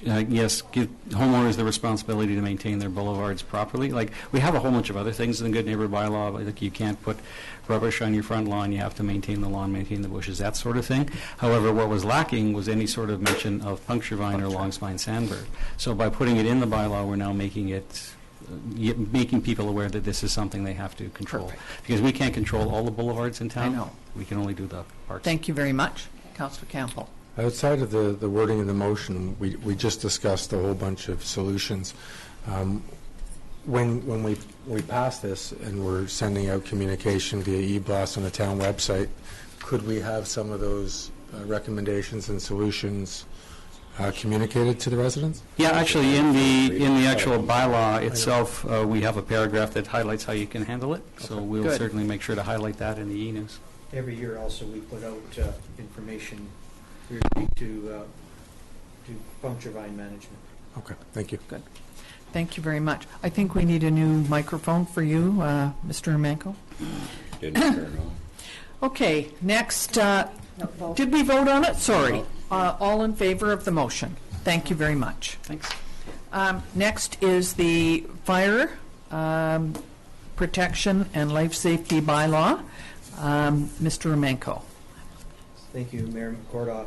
Speaker 13: yes, give homeowners the responsibility to maintain their boulevards properly. Like, we have a whole bunch of other things in the Good Neighbor bylaw, like you can't put rubbish on your front lawn, you have to maintain the lawn, maintain the bushes, that sort of thing. However, what was lacking was any sort of mention of puncture vine or long spine sandbird. So by putting it in the bylaw, we're now making it making people aware that this is something they have to control.
Speaker 1: Perfect.
Speaker 13: Because we can't control all the boulevards in town.
Speaker 1: I know.
Speaker 13: We can only do the parks.
Speaker 1: Thank you very much. Councillor Campbell.
Speaker 2: Outside of the wording in the motion, we just discussed a whole bunch of solutions. When we pass this and we're sending out communication via e-blast on the town website, could we have some of those recommendations and solutions communicated to the residents?
Speaker 13: Yeah, actually, in the actual bylaw itself, we have a paragraph that highlights how you can handle it. So we'll
Speaker 1: Good.
Speaker 13: certainly make sure to highlight that in the e-news.
Speaker 15: Every year also we put out information to puncture vine management.
Speaker 2: Okay, thank you.
Speaker 1: Good. Thank you very much. I think we need a new microphone for you, Mr. Emenko.
Speaker 3: Didn't turn on.
Speaker 1: Okay, next, did we vote on it? Sorry. All in favor of the motion? Thank you very much.
Speaker 13: Thanks.
Speaker 1: Next is the fire protection and life safety bylaw. Mr. Emenko.
Speaker 15: Thank you, Mayor McCordoff.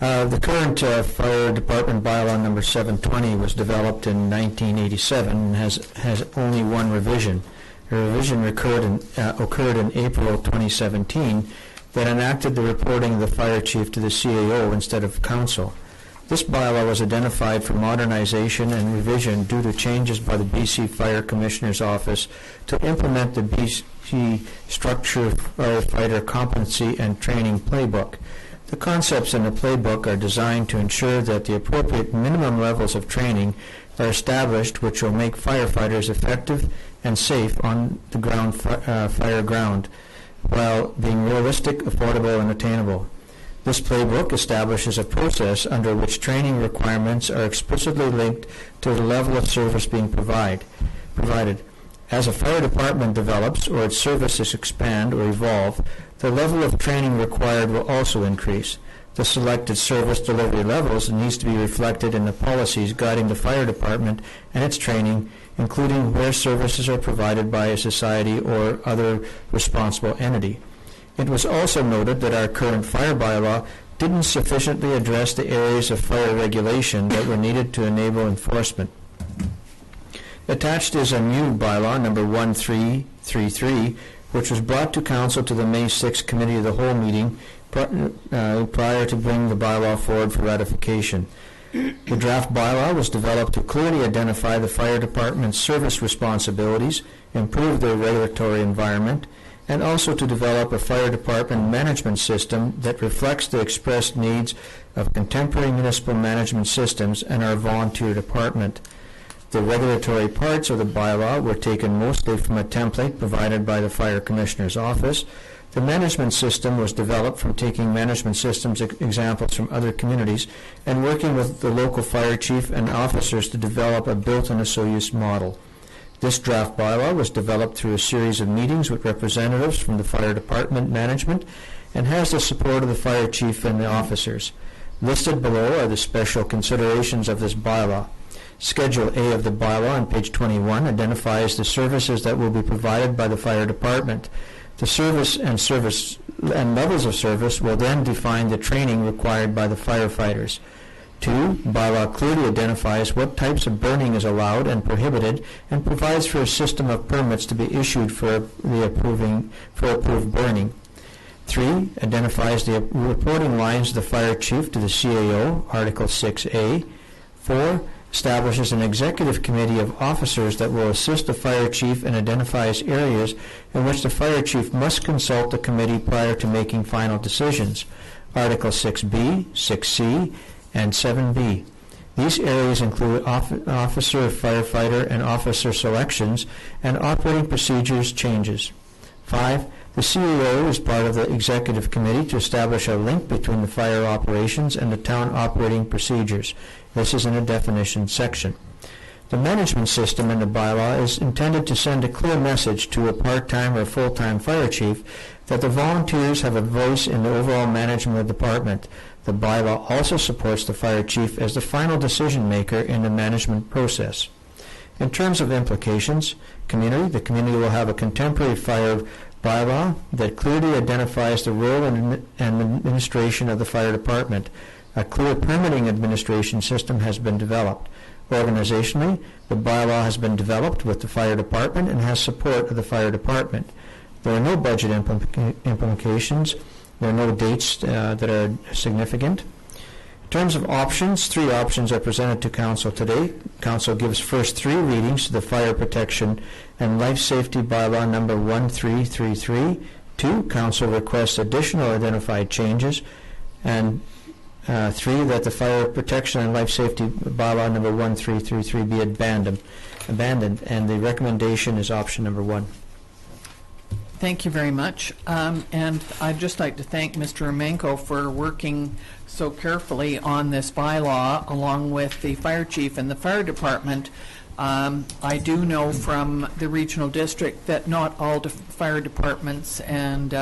Speaker 15: The current fire department bylaw number 720 was developed in 1987 and has only one revision. A revision occurred in April 2017 that enacted the reporting of the fire chief to the CAO instead of council. This bylaw was identified for modernization and revision due to changes by the BC Fire Commissioner's Office to implement the BC Structure Firefighter Competency and Training Playbook. The concepts in the playbook are designed to ensure that the appropriate minimum levels of training are established, which will make firefighters effective and safe on the fire ground, while being realistic, affordable, and attainable. This playbook establishes a process under which training requirements are explicitly linked to the level of service being provided. As a fire department develops or its services expand or evolve, the level of training required will also increase. The selected service delivery levels needs to be reflected in the policies guiding the fire department and its training, including where services are provided by a society or other responsible entity. It was also noted that our current fire bylaw didn't sufficiently address the areas of fire regulation that were needed to enable enforcement. Attached is a new bylaw, number 1333, which was brought to council to the May 6th Committee of the Whole meeting prior to bringing the bylaw forward for ratification. The draft bylaw was developed to clearly identify the fire department's service responsibilities, improve their regulatory environment, and also to develop a fire department management system that reflects the expressed needs of contemporary municipal management systems and our volunteer department. The regulatory parts of the bylaw were taken mostly from a template provided by the Fire Commissioner's Office. The management system was developed from taking management systems examples from other communities and working with the local fire chief and officers to develop a built-in Osoyoos model. This draft bylaw was developed through a series of meetings with representatives from the fire department management and has the support of the fire chief and the officers. Listed below are the special considerations of this bylaw. Schedule A of the bylaw on page 21 identifies the services that will be provided by the fire department. The service and levels of service will then define the training required by the firefighters. 2, bylaw clearly identifies what types of burning is allowed and prohibited and provides for a system of permits to be issued for approved burning. 3, identifies the reporting lines of the fire chief to the CAO, Article 6A. 4, establishes an executive committee of officers that will assist the fire chief and identifies areas in which the fire chief must consult the committee prior to making final decisions. Article 6B, 6C, and 7B. These areas include officer, firefighter, and officer selections and operating procedures changes. 5, the CAO is part of the executive committee to establish a link between the fire operations and the town operating procedures. This is in a definition section. The management system in the bylaw is intended to send a clear message to a part-time or full-time fire chief that the volunteers have a voice in the overall management of the department. The bylaw also supports the fire chief as the final decision maker in the management process. In terms of implications, the community will have a contemporary fire bylaw that clearly identifies the role and administration of the fire department. A clear permitting administration system has been developed. Organizationally, the bylaw has been developed with the fire department and has support of the fire department. There are no budget implications. There are no dates that are significant. In terms of options, 3 options are presented to Council today. Council gives first 3 readings to the Fire Protection and Life Safety Bylaw number 1333. 2, Council requests additional identified changes. And 3, that the Fire Protection and Life Safety Bylaw number 1333 be abandoned. And the recommendation is option number 1.
Speaker 1: Thank you very much. And I'd just like to thank Mr. Emenko for working so carefully on this bylaw along with the fire chief and the fire department. I do know from the regional district that not all fire departments and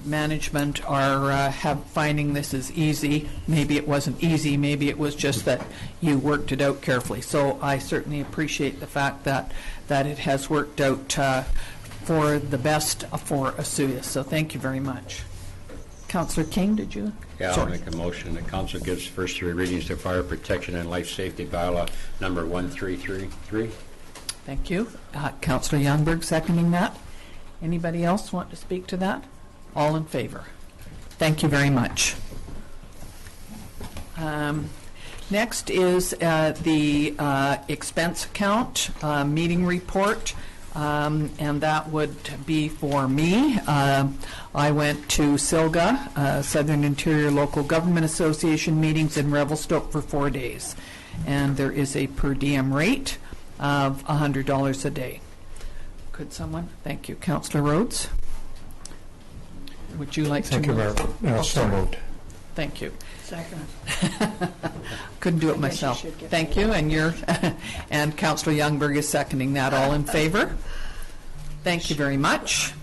Speaker 1: management are finding this is easy. Maybe it wasn't easy. Maybe it was just that you worked it out carefully. So I certainly appreciate the fact that it has worked out for the best for Osoyoos. So thank you very much. Councillor King, did you?
Speaker 3: Yeah, I'll make a motion. The council gives first 3 readings to Fire Protection and Life Safety Bylaw number 1333.
Speaker 1: Thank you. Councillor Youngberg seconding that. Anybody else want to speak to that? All in favor? Thank you very much. Next is the expense account meeting report. And that would be for me. I went to SILGA, Southern Interior Local Government Association meetings in Revelstoke for 4 days. And there is a per diem rate of $100 a day. Could someone? Thank you. Councillor Rhodes? Would you like
Speaker 8: Thank
Speaker 1: to
Speaker 8: you, Mayor. So moved.
Speaker 1: Thank you.
Speaker 12: Second.
Speaker 1: Couldn't do it myself. Thank you. And you're and Councillor Youngberg is seconding that. All in favor? Thank you very much.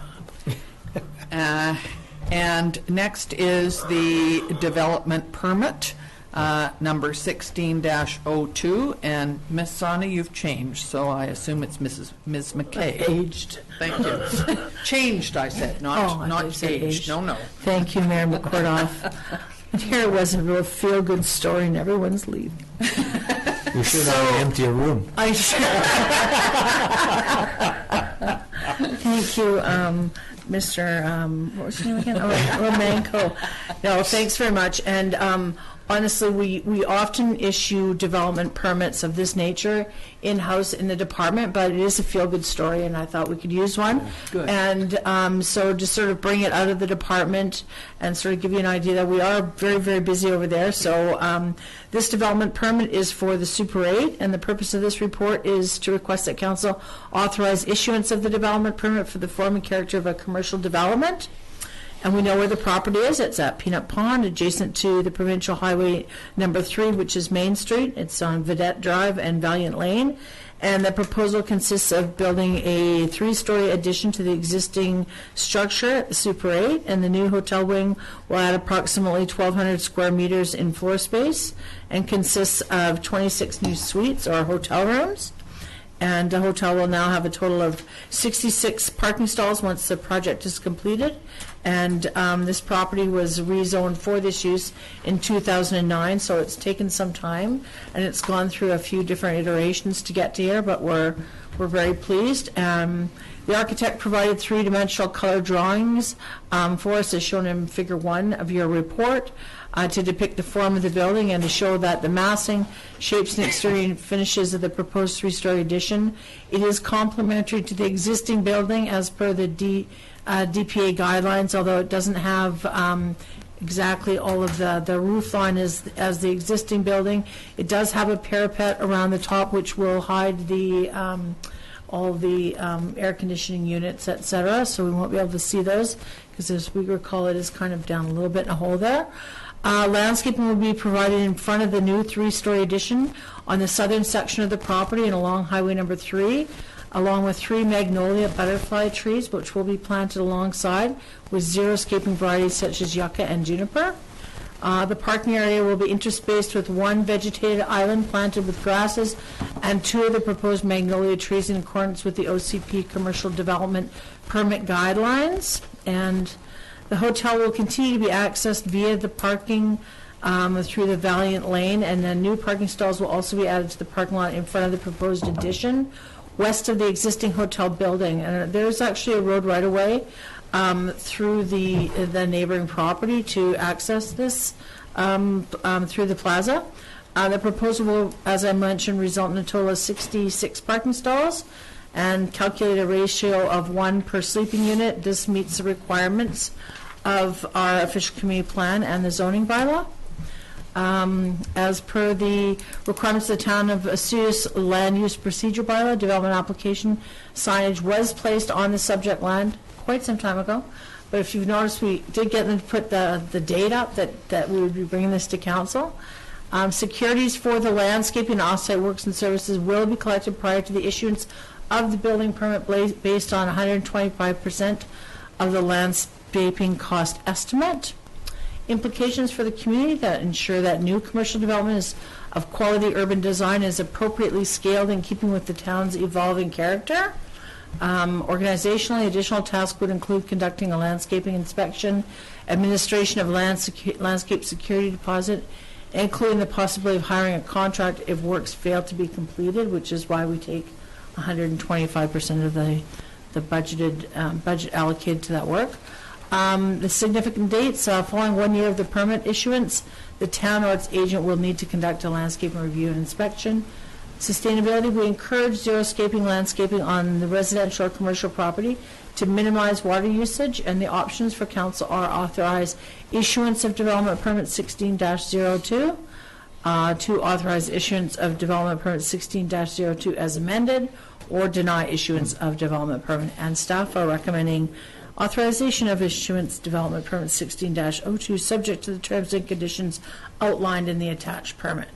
Speaker 1: And next is the development permit, number 16-02. And Ms. Sana, you've changed, so I assume it's Ms. McKay.
Speaker 12: Aged.
Speaker 1: Thank you. Changed, I said, not aged. No.
Speaker 12: Thank you, Mayor McCordoff. And here it was a real feel-good story, and everyone's leaving.
Speaker 15: You should have empty a room.
Speaker 12: I should. Thank you, Mr. What was your name again? Romanko. No, thanks very much. And honestly, we often issue development permits of this nature in-house in the department, but it is a feel-good story, and I thought we could use one.
Speaker 1: Good.
Speaker 12: And so to sort of bring it out of the department and sort of give you an idea that we are very, very busy over there. So this development permit is for the Super 8, and the purpose of this report is to request that Council authorize issuance of the development permit for the form and character of a commercial development. And we know where the property is. It's at Peanut Pond, adjacent to the Provincial Highway number 3, which is Main Street. It's on Vedette Drive and Valiant Lane. And the proposal consists of building a 3-story addition to the existing structure at the Super 8. And the new hotel wing will add approximately 1,200 square meters in floor space and consists of 26 new suites or hotel rooms. And the hotel will now have a total of 66 parking stalls once the project is completed. And this property was rezoned for this use in 2009, so it's taken some time, and it's gone through a few different iterations to get to here, but we're very pleased. The architect provided three-dimensional color drawings for us, as shown in Figure 1 of your report, to depict the form of the building and to show that the massing, shapes, and exterior finishes of the proposed three-story addition, it is complementary to the existing building as per the DPA guidelines, although it doesn't have exactly all of the roof line as the existing building. It does have a parapet around the top, which will hide the all the air conditioning units, etc. So we won't be able to see those because, as we recall, it is kind of down a little bit in a hole there. Landscaping will be provided in front of the new three-story addition on the southern section of the property and along Highway number 3, along with 3 magnolia butterfly trees, which will be planted alongside with xeriscaping varieties such as yucca and juniper. The parking area will be interspaced with 1 vegetated island planted with grasses and 2 of the proposed magnolia trees in accordance with the OCP Commercial Development Permit Guidelines. And the hotel will continue to be accessed via the parking through the Valiant Lane, and then new parking stalls will also be added to the parking lot in front of the proposed addition west of the existing hotel building. And there's actually a road right away through the neighboring property to access this through the plaza. The proposal will, as I mentioned, result in a total of 66 parking stalls and calculate a ratio of 1 per sleeping unit. This meets the requirements of our official community plan and the zoning bylaw. As per the requirements of the town of Osoyoos land use procedure bylaw, development application signage was placed on the subject land quite some time ago. But if you've noticed, we did get them to put the date up that we would be bringing this to council. Securities for the landscaping, off-site works and services will be collected prior to the issuance of the building permit based on 125% of the landscaping cost estimate. Implications for the community that ensure that new commercial development is of quality urban design is appropriately scaled in keeping with the town's evolving character. Organizationally, additional tasks would include conducting a landscaping inspection, administration of landscape security deposit, including the possibility of hiring a contract if works fail to be completed, which is why we take 125% of the budgeted budget allocated to that work. The significant dates, following 1 year of the permit issuance, the town or its agent will need to conduct a landscaping review and inspection. Sustainability, we encourage xeriscaping landscaping on the residential or commercial property to minimize water usage, and the options for council are authorize issuance of development permit 16-02, to authorize issuance of development permit 16-02 as amended, or deny issuance of development permit. And staff are recommending authorization of issuance development permit 16-02 subject to the terms and conditions outlined in the attached permit.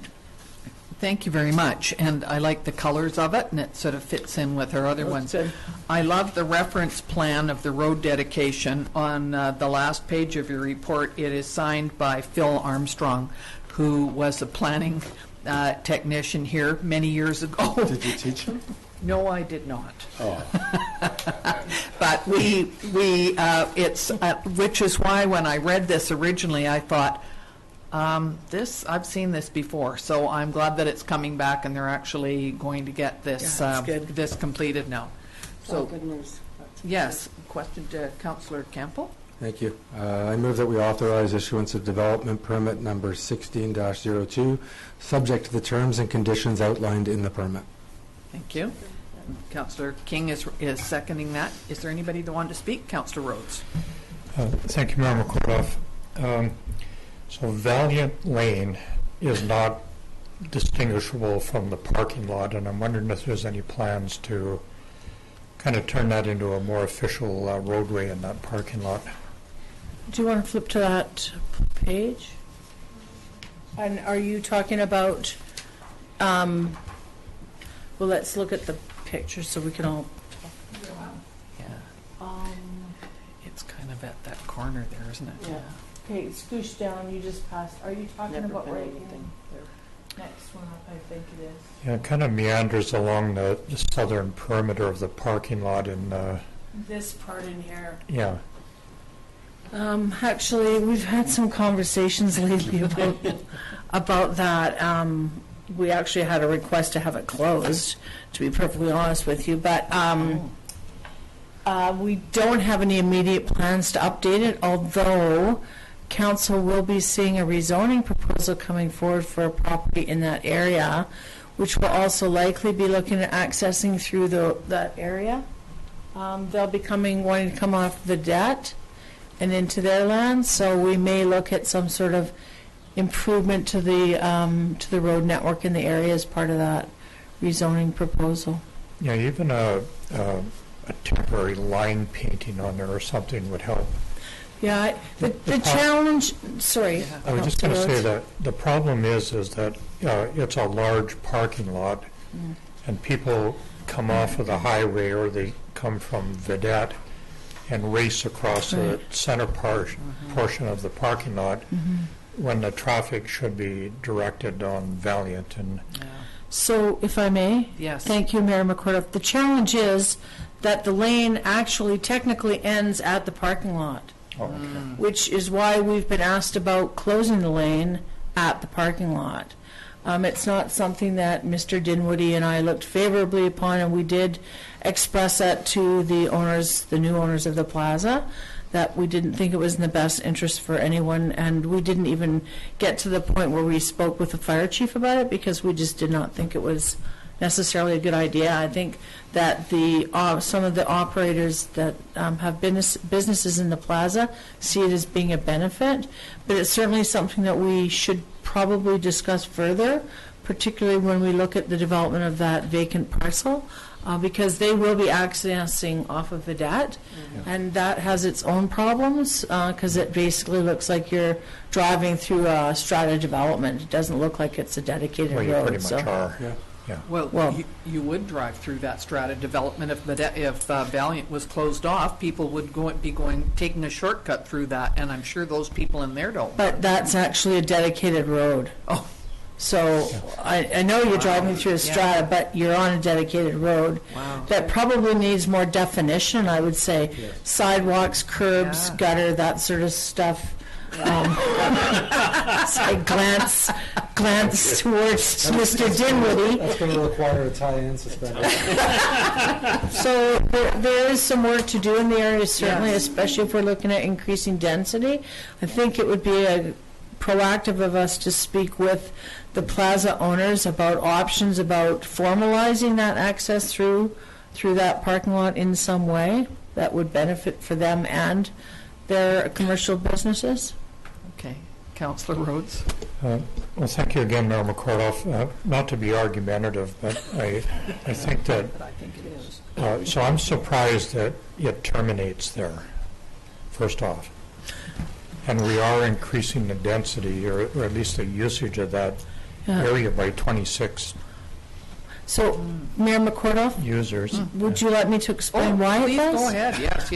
Speaker 1: Thank you very much, and I like the colors of it, and it sort of fits in with our other ones.
Speaker 12: Good.
Speaker 1: I love the reference plan of the road dedication on the last page of your report. It is signed by Phil Armstrong, who was a planning technician here many years ago.
Speaker 2: Did you teach him?
Speaker 1: No, I did not.
Speaker 3: Oh.
Speaker 1: But it's which is why when I read this originally, I thought, I've seen this before, so I'm glad that it's coming back and they're actually going to get this this completed now. So,
Speaker 12: good news.
Speaker 1: Yes, question to Councillor Campbell.
Speaker 2: Thank you. I move that we authorize issuance of development permit number 16-02, subject to the terms and conditions outlined in the permit.
Speaker 1: Thank you. Councillor King is seconding that. Is there anybody that wanted to speak? Councillor Rhodes.
Speaker 8: Thank you, Mayor McCorduff. So Valiant Lane is not distinguishable from the parking lot, and I'm wondering if there's any plans to kind of turn that into a more official roadway in that parking lot.
Speaker 12: Do you want to flip to that page? And are you talking about, well, let's look at the picture so we can all
Speaker 1: Yeah. It's kind of at that corner there, isn't it?
Speaker 12: yeah. Okay, scoosh down, you just passed. Are you talking about right in next one up, I think it is.
Speaker 8: Yeah, it kind of meanders along the southern perimeter of the parking lot in
Speaker 12: This part in here.
Speaker 8: yeah.
Speaker 12: Actually, we've had some conversations lately about that. We actually had a request to have it closed, to be perfectly honest with you, but we don't have any immediate plans to update it, although council will be seeing a rezoning proposal coming forward for a property in that area, which will also likely be looking at accessing through that area. They'll be wanting to come off the debt and into their land, so we may look at some sort of improvement to the road network in the area as part of that rezoning proposal.
Speaker 8: Yeah, even a temporary line painting on there or something would help.
Speaker 12: Yeah, the challenge, sorry.
Speaker 8: I was just going to say that the problem is that it's a large parking lot, and people come off of the highway or they come from Vedette and race across the center portion of the parking lot when the traffic should be directed on Valiant. And
Speaker 12: So, if I may?
Speaker 1: Yes.
Speaker 12: Thank you, Mayor McCorduff. The challenge is that the lane actually technically ends at the parking lot.
Speaker 8: Oh, okay.
Speaker 12: Which is why we've been asked about closing the lane at the parking lot. It's not something that Mr. Dinwiddie and I looked favorably upon, and we did express that to the new owners of the plaza, that we didn't think it was in the best interest for anyone, and we didn't even get to the point where we spoke with the fire chief about it because we just did not think it was necessarily a good idea. I think that some of the operators that have businesses in the plaza see it as being a benefit, but it's certainly something that we should probably discuss further, particularly when we look at the development of that vacant parcel, because they will be accessing off of the debt, and that has its own problems because it basically looks like you're driving through a strata development. It doesn't look like it's a dedicated
Speaker 8: Well, you
Speaker 12: road.
Speaker 8: pretty much are. Yeah.
Speaker 1: Well, you would drive through that strata development if Valiant was closed off. People would be taking a shortcut through that, and I'm sure those people in there don't.
Speaker 12: But that's actually a dedicated road.
Speaker 1: Oh.
Speaker 12: So I know you're driving through a strata, but you're on a dedicated road.
Speaker 1: Wow.
Speaker 12: That probably needs more definition, I would say. Sidewalks, curbs, gutter, that sort of stuff. So I glance towards Mr. Dinwiddie.
Speaker 2: That's going to require a tie-in suspended.
Speaker 12: So there is some work to do in the area, certainly, especially if we're looking at increasing density. I think it would be proactive of us to speak with the plaza owners about options about formalizing that access through that parking lot in some way that would benefit for them and their commercial businesses.
Speaker 1: Okay. Councillor Rhodes.
Speaker 8: Well, thank you again, Mayor McCorduff. Not to be argumentative, but I think that.
Speaker 1: I think it is.
Speaker 8: So I'm surprised that it terminates there, first off. And we are increasing the density, or at least the usage of that area by 26
Speaker 12: So, Mayor McCorduff,
Speaker 8: users.
Speaker 12: would you like me to explain why it
Speaker 1: Please
Speaker 12: does?
Speaker 1: go ahead. Yes.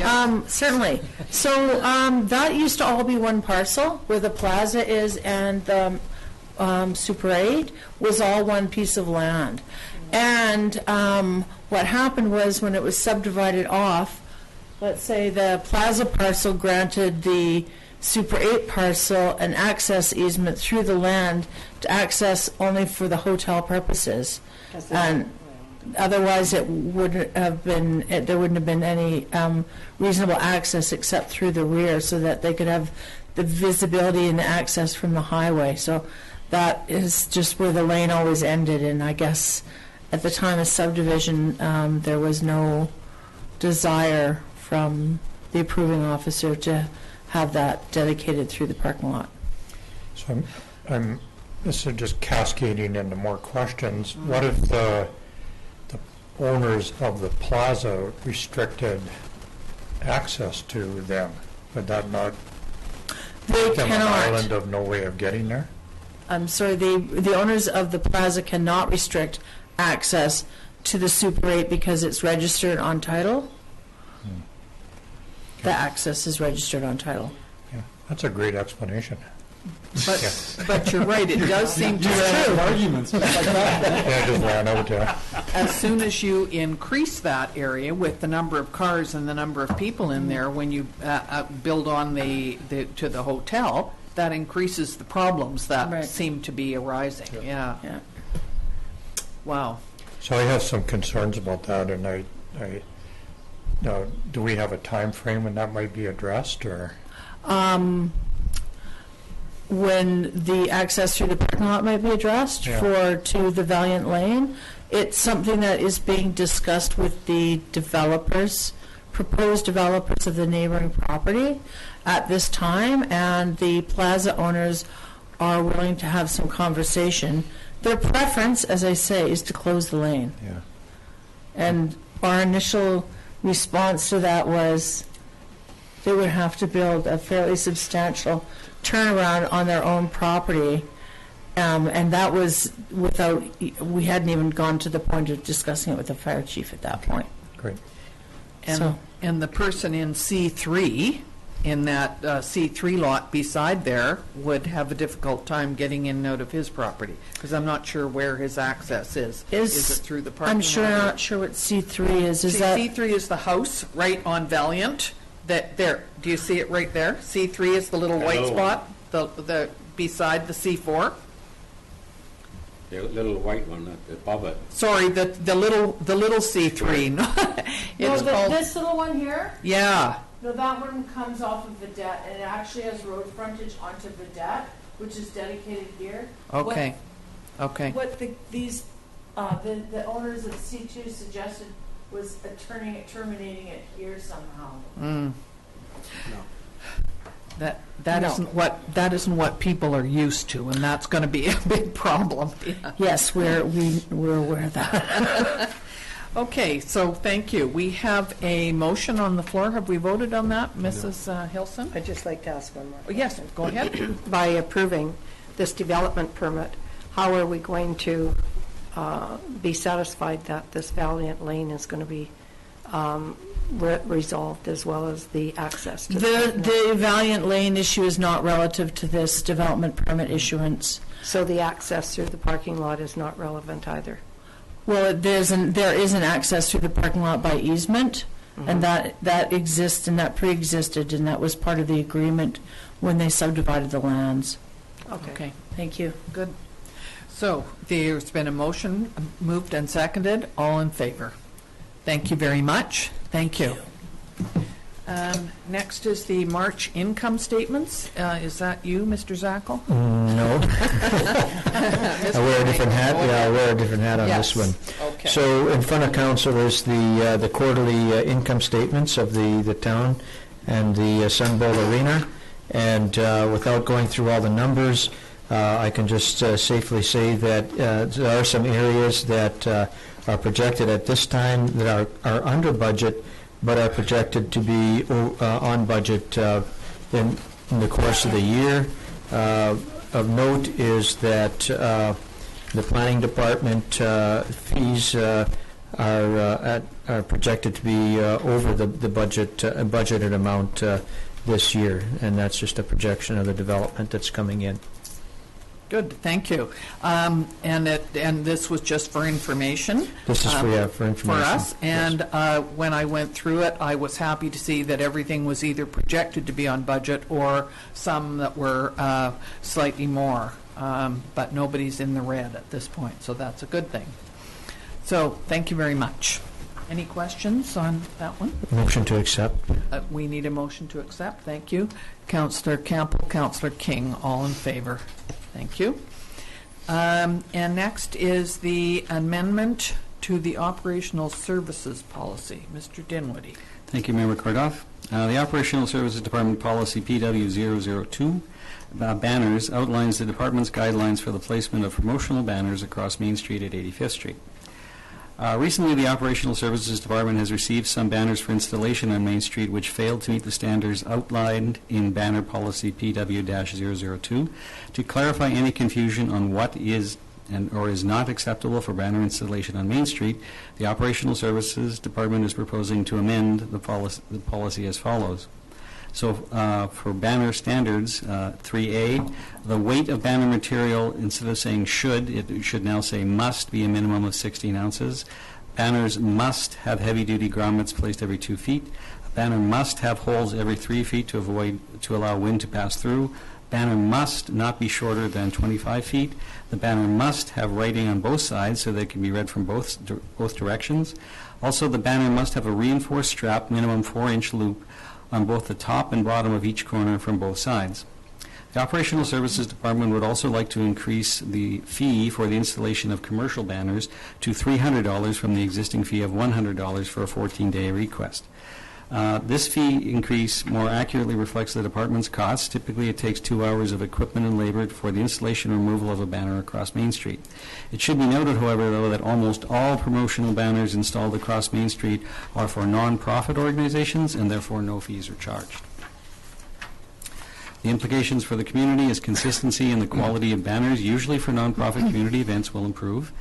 Speaker 12: Certainly. So that used to all be one parcel where the plaza is and the Super 8 was all one piece of land. And what happened was when it was subdivided off, let's say the plaza parcel granted the Super 8 parcel an access easement through the land to access only for the hotel purposes. And otherwise it wouldn't have been, there wouldn't have been any reasonable access except through the rear so that they could have the visibility and the access from the highway. So that is just where the lane always ended, and I guess at the time of subdivision there was no desire from the approving officer to have that dedicated through the parking lot.
Speaker 8: So this is just cascading into more questions. What if the owners of the plaza restricted access to them? Would that not
Speaker 12: They
Speaker 8: make them an
Speaker 12: cannot.
Speaker 8: island of no way of getting there?
Speaker 12: I'm sorry, the owners of the plaza cannot restrict access to the Super 8 because it's registered on title. The access is registered on title.
Speaker 8: Yeah, that's a great explanation.
Speaker 1: But you're right, it does seem to be true.
Speaker 2: Arguments, just like that.
Speaker 8: Yeah, just ran out there.
Speaker 1: As soon as you increase that area with the number of cars and the number of people in there, when you build on to the hotel, that increases the problems that
Speaker 12: Right.
Speaker 1: seem to be arising. Yeah. Wow.
Speaker 8: So I have some concerns about that, and do we have a time frame when that might be addressed, or?
Speaker 12: When the access through the parking lot might be addressed to the Valiant Lane, it's something that is being discussed with the developers, proposed developers of the neighboring property at this time, and the plaza owners are willing to have some conversation. Their preference, as I say, is to close the lane.
Speaker 8: Yeah.
Speaker 12: And our initial response to that was they would have to build a fairly substantial turnaround on their own property, and that was without, we hadn't even gone to the point of discussing it with the fire chief at that point.
Speaker 8: Great.
Speaker 1: And the person in C3, in that C3 lot beside there, would have a difficult time getting in and out of his property, because I'm not sure where his access is. Is it through the parking lot?
Speaker 12: I'm not sure what C3 is.
Speaker 1: C3 is the house right on Valiant. That there, do you see it right there? C3 is the little white spot, the beside the C4.
Speaker 3: The little white one above it.
Speaker 1: Sorry, the little C3. It's called,
Speaker 12: this little one here?
Speaker 1: yeah.
Speaker 12: No, that one comes off of Vedette, and it actually has road frontage onto Vedette, which is dedicated here.
Speaker 1: Okay. Okay.
Speaker 12: What the owners of C2 suggested was terminating it here somehow.
Speaker 1: That isn't what people are used to, and that's going to be a big problem. Yeah.
Speaker 12: Yes, we're aware of that.
Speaker 1: Okay, so thank you. We have a motion on the floor. Have we voted on that, Mrs. Hilson?
Speaker 7: I'd just like to ask one more.
Speaker 1: Oh, yes, go ahead.
Speaker 7: By approving this development permit, how are we going to be satisfied that this Valiant Lane is going to be resolved, as well as the access to
Speaker 12: The Valiant Lane issue is not relative to this development permit issuance.
Speaker 7: So the access through the parking lot is not relevant either?
Speaker 12: Well, there is an access through the parking lot by easement, and that exists and that pre-existed, and that was part of the agreement when they subdivided the lands.
Speaker 1: Okay.
Speaker 12: Thank you.
Speaker 1: Good. So there's been a motion moved and seconded. All in favor? Thank you very much. Thank you. Next is the March income statements. Is that you, Mr. Zackel?
Speaker 15: No. I wear a different hat. I wear a different hat on this one.
Speaker 1: Okay.
Speaker 15: So in front of council is the quarterly income statements of the town and the Sunbowl Arena. And without going through all the numbers, I can just safely say that there are some areas that are projected at this time that are under budget, but are projected to be on budget in the course of the year. Of note is that the planning department fees are projected to be over the budgeted amount this year, and that's just a projection of the development that's coming in.
Speaker 1: Good, thank you. And this was just for information.
Speaker 15: This is for information.
Speaker 1: For us, and when I went through it, I was happy to see that everything was either projected to be on budget or some that were slightly more, but nobody's in the red at this point, so that's a good thing. So, thank you very much. Any questions on that one?
Speaker 15: Motion to accept.
Speaker 1: We need a motion to accept. Thank you. Councillor Campbell, Councillor King, all in favor. Thank you. And next is the amendment to the operational services policy. Mr. Dinwiddie.
Speaker 13: Thank you, Member Kordoff. The Operational Services Department Policy PW002 banners outlines the department's guidelines for the placement of promotional banners across Main Street at 85th Street. Recently, the Operational Services Department has received some banners for installation on Main Street which failed to meet the standards outlined in Banner Policy PW-002. To clarify any confusion on what is or is not acceptable for banner installation on Main Street, the Operational Services Department is proposing to amend the policy as follows. So for banner standards, 3A, the weight of banner material, instead of saying should, it should now say must be a minimum of 16 ounces. Banners must have heavy-duty grommets placed every 2 feet. A banner must have holes every 3 feet to allow wind to pass through. Banner must not be shorter than 25 feet. The banner must have writing on both sides so that it can be read from both directions. Also, the banner must have a reinforced strap, minimum 4-inch loop, on both the top and bottom of each corner from both sides. The Operational Services Department would also like to increase the fee for the installation of commercial banners to $300 from the existing fee of $100 for a 14-day request. This fee increase more accurately reflects the department's costs. Typically, it takes 2 hours of equipment and labor for the installation and removal of a banner across Main Street. It should be noted, however, though, that almost all promotional banners installed across Main Street are for non-profit organizations, and therefore no fees are charged. The implications for the community is consistency in the quality of banners, usually for non-profit community events, will improve.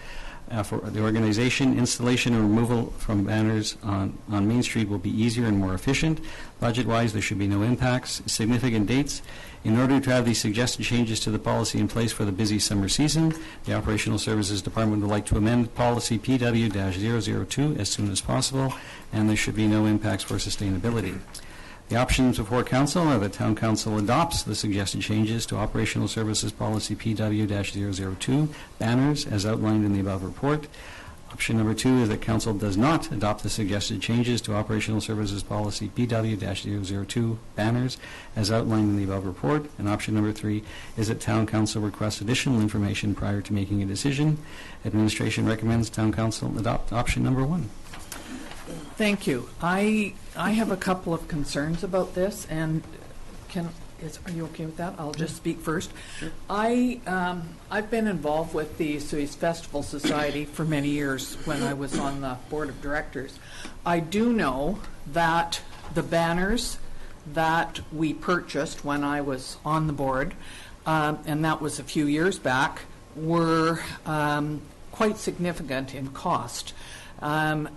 Speaker 13: For the organization, installation and removal from banners on Main Street will be easier and more efficient. Budget-wise, there should be no impacts. Significant dates. In order to have these suggested changes to the policy in place for the busy summer season, the Operational Services Department would like to amend Policy PW-002 as soon as possible, and there should be no impacts for sustainability. The options before Council are that Town Council adopts the suggested changes to Operational Services Policy PW-002 banners as outlined in the above report. Option number 2 is that Council does not adopt the suggested changes to Operational Services Policy PW-002 banners as outlined in the above report. And option number 3 is that Town Council requests additional information prior to making a decision. Administration recommends Town Council adopt option number 1.
Speaker 1: Thank you. I have a couple of concerns about this, and are you okay with that? I'll just speak first. Sure. I've been involved with the Osoyoos Festival Society for many years when I was on the board of directors. I do know that the banners that we purchased when I was on the board, and that was a few years back, were quite significant in cost.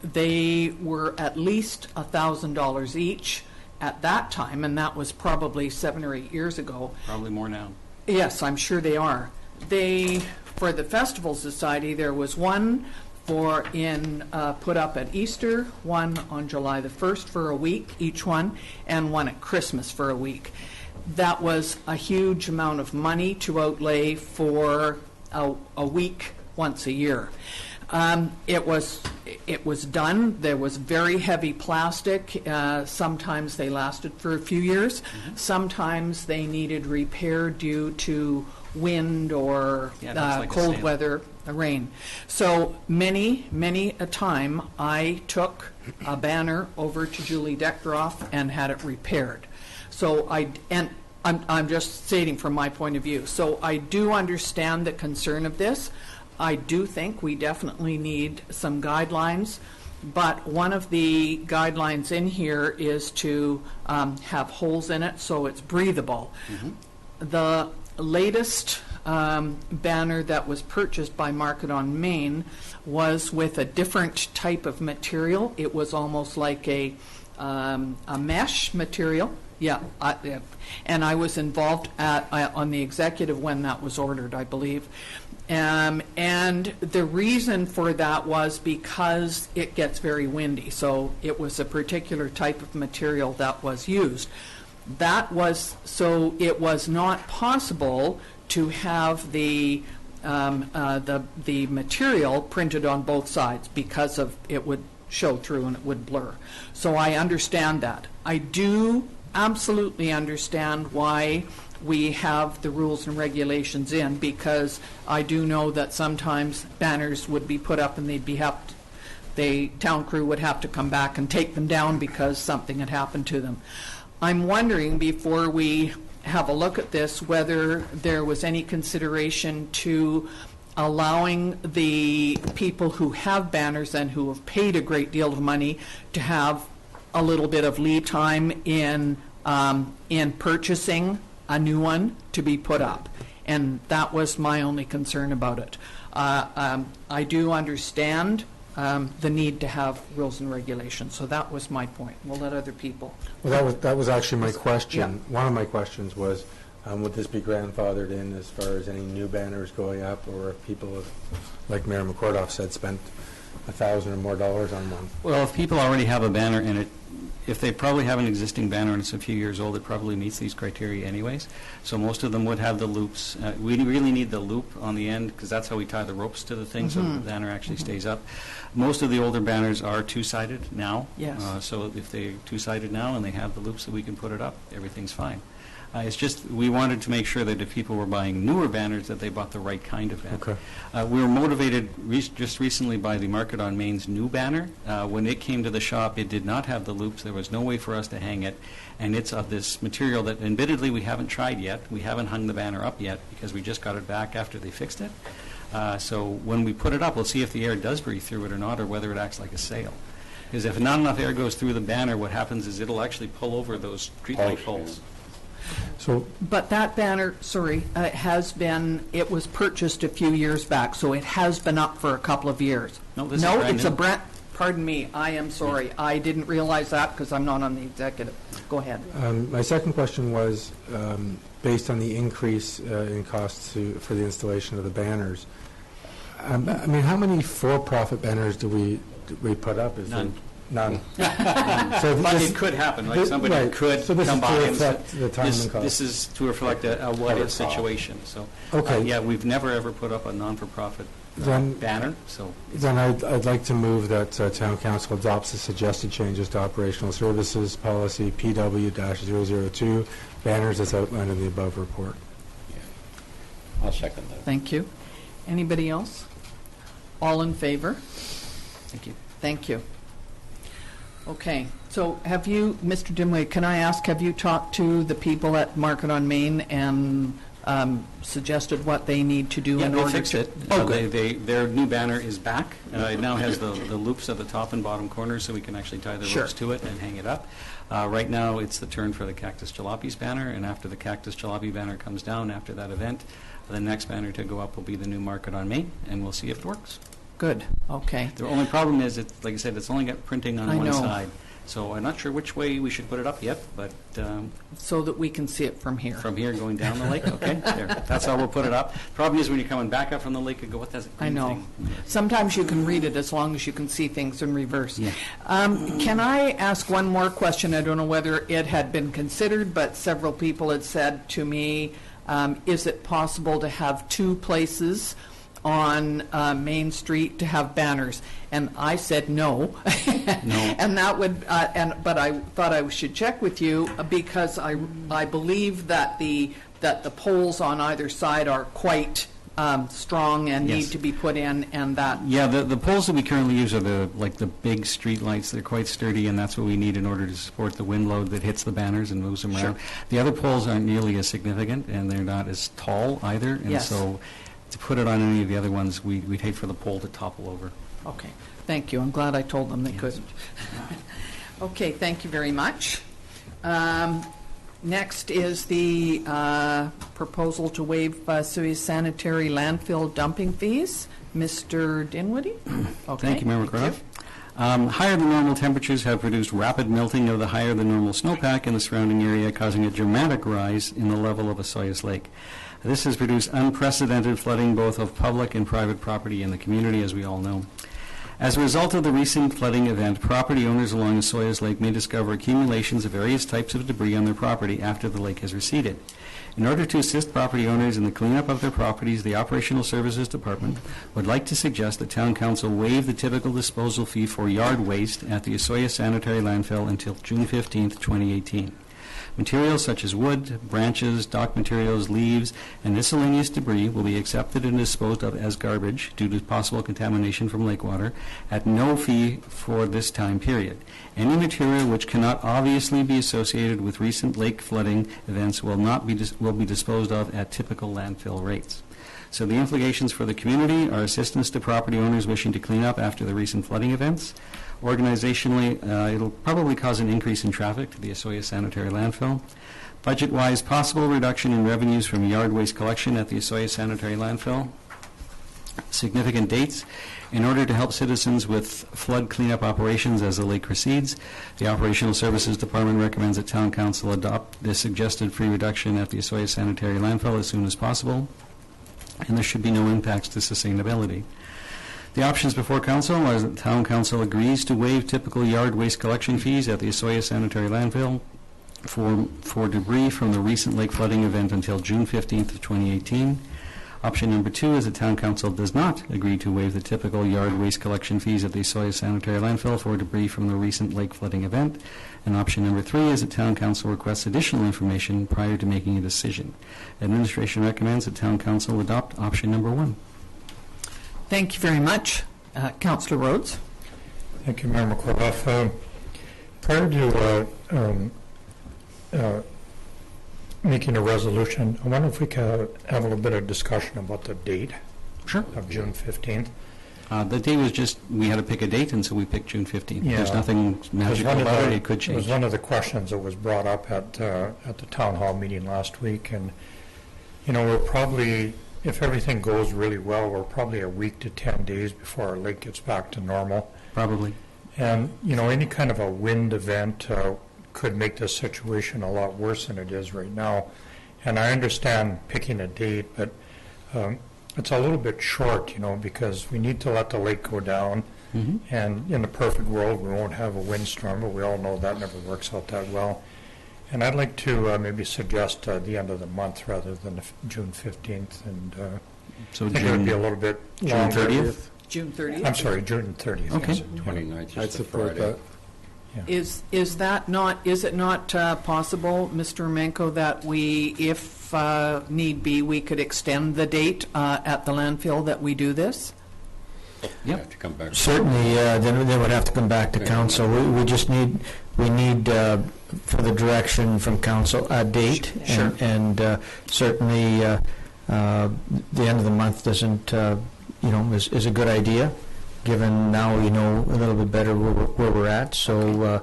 Speaker 1: They were at least $1,000 each at that time, and that was probably 7 or 8 years ago.
Speaker 13: Probably more now.
Speaker 1: Yes, I'm sure they are. For the Festival Society, there was one put up at Easter, one on July the 1st for a week, each one, and one at Christmas for a week. That was a huge amount of money to outlay for a week once a year. It was done. There was very heavy plastic. Sometimes they lasted for a few years. Mm-hmm. Sometimes they needed repair due to wind or like cold weather, rain. So many a time I took a banner over to Julie Deckroff and had it repaired. So I'm just stating from my point of view. So I do understand the concern of this. I do think we definitely need some guidelines, but one of the guidelines in here is to have holes in it so it's breathable. Mm-hmm. The latest banner that was purchased by Market on Main was with a different type of material. It was almost like a mesh material. Yeah, and I was involved on the executive when that was ordered, I believe. And the reason for that was because it gets very windy. So it was a particular type of material that was used. So it was not possible to have the material printed on both sides because of it would show through and it would blur. So I understand that. I do absolutely understand why we have the rules and regulations in, because I do know that sometimes banners would be put up and the town crew would have to come back and take them down because something had happened to them. I'm wondering, before we have a look at this, whether there was any consideration to allowing the people who have banners and who have paid a great deal of money to have a little bit of lead time in purchasing a new one to be put up. And that was my only concern about it. I do understand the need to have rules and regulations. So that was my point. We'll let other people.
Speaker 2: Well, that was actually my question.
Speaker 1: Yeah.
Speaker 2: One of my questions was, would this be grandfathered in as far as any new banners going up, or if people have, like Mayor McCordoff said, spent $1,000 or more on one?
Speaker 13: Well, if people already have a banner in it, if they probably have an existing banner and it's a few years old, it probably meets these criteria anyways. So most of them would have the loops. We really need the loop on the end because that's how we tie the ropes to the thing so the banner actually stays up. Most of the older banners are two-sided now.
Speaker 1: Yes.
Speaker 13: So if they're two-sided now and they have the loops that we can put it up, everything's fine. It's just we wanted to make sure that if people were buying newer banners that they bought the right kind of banner.
Speaker 2: Okay.
Speaker 13: We were motivated just recently by the Market on Main's new banner. When it came to the shop, it did not have the loops. There was no way for us to hang it. And it's of this material that admittedly we haven't tried yet. We haven't hung the banner up yet because we just got it back after they fixed it. So when we put it up, we'll see if the air does breathe through it or not, or whether it acts like a sail. Because if not enough air goes through the banner, what happens is it'll actually pull over those streetlight poles.
Speaker 2: So,
Speaker 1: But that banner, it was purchased a few years back, so it has been up for a couple of years.
Speaker 13: No, this is brand
Speaker 1: it's
Speaker 13: new.
Speaker 1: a brand, pardon me, I am sorry. I didn't realize that because I'm not on the executive. Go ahead.
Speaker 2: my second question was, based on the increase in costs for the installation of the banners, I mean, how many for-profit banners do we put up? Is
Speaker 13: None.
Speaker 2: None. So
Speaker 13: But
Speaker 2: this-
Speaker 13: it could happen, like
Speaker 2: this-
Speaker 13: somebody
Speaker 2: right.
Speaker 13: could
Speaker 2: So this
Speaker 13: come
Speaker 2: is
Speaker 13: by
Speaker 2: to
Speaker 13: and
Speaker 2: reflect the time and cost.
Speaker 13: this is to reflect a what-if situation. So,
Speaker 2: Okay.
Speaker 13: yeah, we've never ever put up a non-for-profit
Speaker 2: Then-
Speaker 13: banner, so.
Speaker 2: Then I'd like to move that Town Council adopts the suggested changes to Operational Services Policy PW-002, banners as outlined in the above report.
Speaker 3: I'll second that.
Speaker 1: Thank you. Anybody else? All in favor?
Speaker 13: Thank you.
Speaker 1: Thank you. Okay, so have you, Mr. Dimway, can I ask, have you talked to the people at Market on Main and suggested what they need to do
Speaker 13: Yeah,
Speaker 1: in
Speaker 13: they
Speaker 1: order
Speaker 13: fixed
Speaker 1: to?
Speaker 13: it.
Speaker 1: Oh, good.
Speaker 13: Their new banner is back. It now has the loops at the top and bottom corners, so we can actually tie the
Speaker 1: Sure.
Speaker 13: ropes to it and hang it up. Right now, it's the turn for the Cactus Jalopies banner, and after the Cactus Jalopy banner comes down after that event, the next banner to go up will be the new Market on Main, and we'll see if it works.
Speaker 1: Good, okay.
Speaker 13: The only problem is, like I said, it's only got printing on
Speaker 1: I
Speaker 13: one
Speaker 1: know.
Speaker 13: side. So I'm not sure which way we should put it up yet, but
Speaker 1: So that we can see it from here.
Speaker 13: from here going down the lake, okay, there. That's how we'll put it up. Problem is when you're coming back up from the lake, you go, what does it
Speaker 1: I know. Sometimes you can read it as long as you can see things in reverse.
Speaker 13: Yeah.
Speaker 1: Can I ask one more question? I don't know whether it had been considered, but several people had said to me, is it possible to have two places on Main Street to have banners? And I said no.
Speaker 13: No.
Speaker 1: And that would, but I thought I should check with you because I believe that the poles on either side are quite strong and
Speaker 13: Yes.
Speaker 1: need to be put in, and that.
Speaker 13: Yeah, the poles that we currently use are the big street lights. They're quite sturdy, and that's what we need in order to support the wind load that hits the banners and moves them around. The other poles aren't nearly as significant, and they're not as tall either. And
Speaker 1: Yes.
Speaker 13: so to put it on any of the other ones, we'd hate for the pole to topple over.
Speaker 1: Okay, thank you. I'm glad I told them they couldn't. Okay, thank you very much. Next is the proposal to waive Osoyoos sanitary landfill dumping fees. Mr. Dinwiddie? Okay.
Speaker 13: Thank you, Member Coroff. Higher than normal temperatures have produced rapid melting of the higher than normal snowpack in the surrounding area, causing a dramatic rise in the level of Osoyoos Lake. This has produced unprecedented flooding both of public and private property in the community, as we all know. As a result of the recent flooding event, property owners along Osoyoos Lake may discover accumulations of various types of debris on their property after the lake has receded. In order to assist property owners in the cleanup of their properties, the Operational Services Department would like to suggest that Town Council waive the typical disposal fee for yard waste at the Osoyoos Sanitary Landfill until June 15th, 2018. Materials such as wood, branches, dock materials, leaves, and miscellaneous debris will be accepted and disposed of as garbage due to possible contamination from lake water at no fee for this time period. Any material which cannot obviously be associated with recent lake flooding events will be disposed of at typical landfill rates. So the implications for the community are assistance to property owners wishing to clean up after the recent flooding events. Organizationally, it'll probably cause an increase in traffic to the Osoyoos Sanitary Landfill. Budget-wise, possible reduction in revenues from yard waste collection at the Osoyoos Sanitary Landfill. significant dates. In order to help citizens with flood cleanup operations as the lake recedes, the Operational Services Department recommends that Town Council adopt the suggested fee reduction at the Osoyoos Sanitary Landfill as soon as possible, and there should be no impacts to sustainability. The options before Council are that Town Council agrees to waive typical yard waste collection fees at the Osoyoos Sanitary Landfill for debris from the recent lake flooding event until June 15th of 2018. Option number 2 is that Town Council does not agree to waive the typical yard waste collection fees at the Osoyoos Sanitary Landfill for debris from the recent lake flooding event. And option number 3 is that Town Council requests additional information prior to making a decision. Administration recommends that Town Council adopt option number 1.
Speaker 1: Thank you very much. Councillor Rhodes.
Speaker 8: Thank you, Mayor McCullough. Prior to making a resolution, I wonder if we could have a little bit of discussion about the date.
Speaker 13: Sure.
Speaker 8: Of June 15th.
Speaker 13: The date was just, we had to pick a date, and so we picked June 15th.
Speaker 8: Yeah.
Speaker 13: There's nothing magical about it. It could change.
Speaker 8: It was one of the questions that was brought up at the town hall meeting last week, and we're probably, if everything goes really well, we're probably a week to 10 days before our lake gets back to normal.
Speaker 13: Probably.
Speaker 8: And any kind of a wind event could make this situation a lot worse than it is right now. And I understand picking a date, but it's a little bit short, because we need to let the lake go down.
Speaker 13: Mm-hmm.
Speaker 8: And in the perfect world, we won't have a windstorm, but we all know that never works out that well. And I'd like to maybe suggest the end of the month rather than June 15th. And
Speaker 13: so
Speaker 8: I think it would be a little bit longer.
Speaker 13: June 30th?
Speaker 1: June 30th?
Speaker 8: I'm sorry, June 30th.
Speaker 13: Okay.
Speaker 8: Yes.
Speaker 3: 29th
Speaker 2: I'd
Speaker 3: is the
Speaker 2: support
Speaker 3: Friday.
Speaker 2: that.
Speaker 8: Yeah.
Speaker 1: Is it not possible, Mr. Menko, that we, if need be, we could extend the date at the landfill that we do this?
Speaker 3: You have to come back.
Speaker 15: Certainly, then they would have to come back to council. We just need, for the direction from council, a date.
Speaker 1: Sure.
Speaker 15: And certainly, the end of the month doesn't, is a good idea, given now we know a little bit better where we're at. So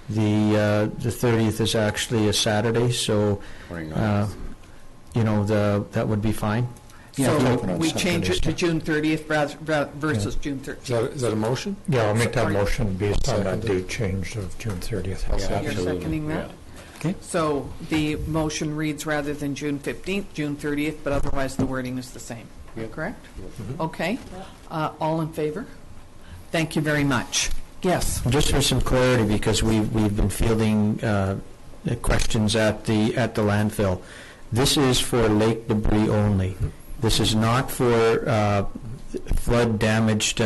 Speaker 15: the 30th is actually a Saturday, so
Speaker 3: 29th.
Speaker 15: that would be fine.
Speaker 1: So
Speaker 8: Yeah,
Speaker 1: we change it to June 30th versus June 13th.
Speaker 2: Is that a motion?
Speaker 8: Yeah, I'll make that
Speaker 1: Sorry.
Speaker 8: motion based on that
Speaker 2: Seconded.
Speaker 8: date change of June 30th. How's
Speaker 3: Yeah,
Speaker 8: that?
Speaker 1: You're
Speaker 3: absolutely.
Speaker 1: seconding that?
Speaker 3: Yeah.
Speaker 13: Okay.
Speaker 1: So the motion reads rather than June 15th, June 30th, but otherwise the wording is the same.
Speaker 3: Yep.
Speaker 1: Correct? Okay. All in favor? Thank you very much. Yes.
Speaker 15: Just for some clarity, because we've been fielding questions at the landfill. This is for lake debris only. This is not for flood damaged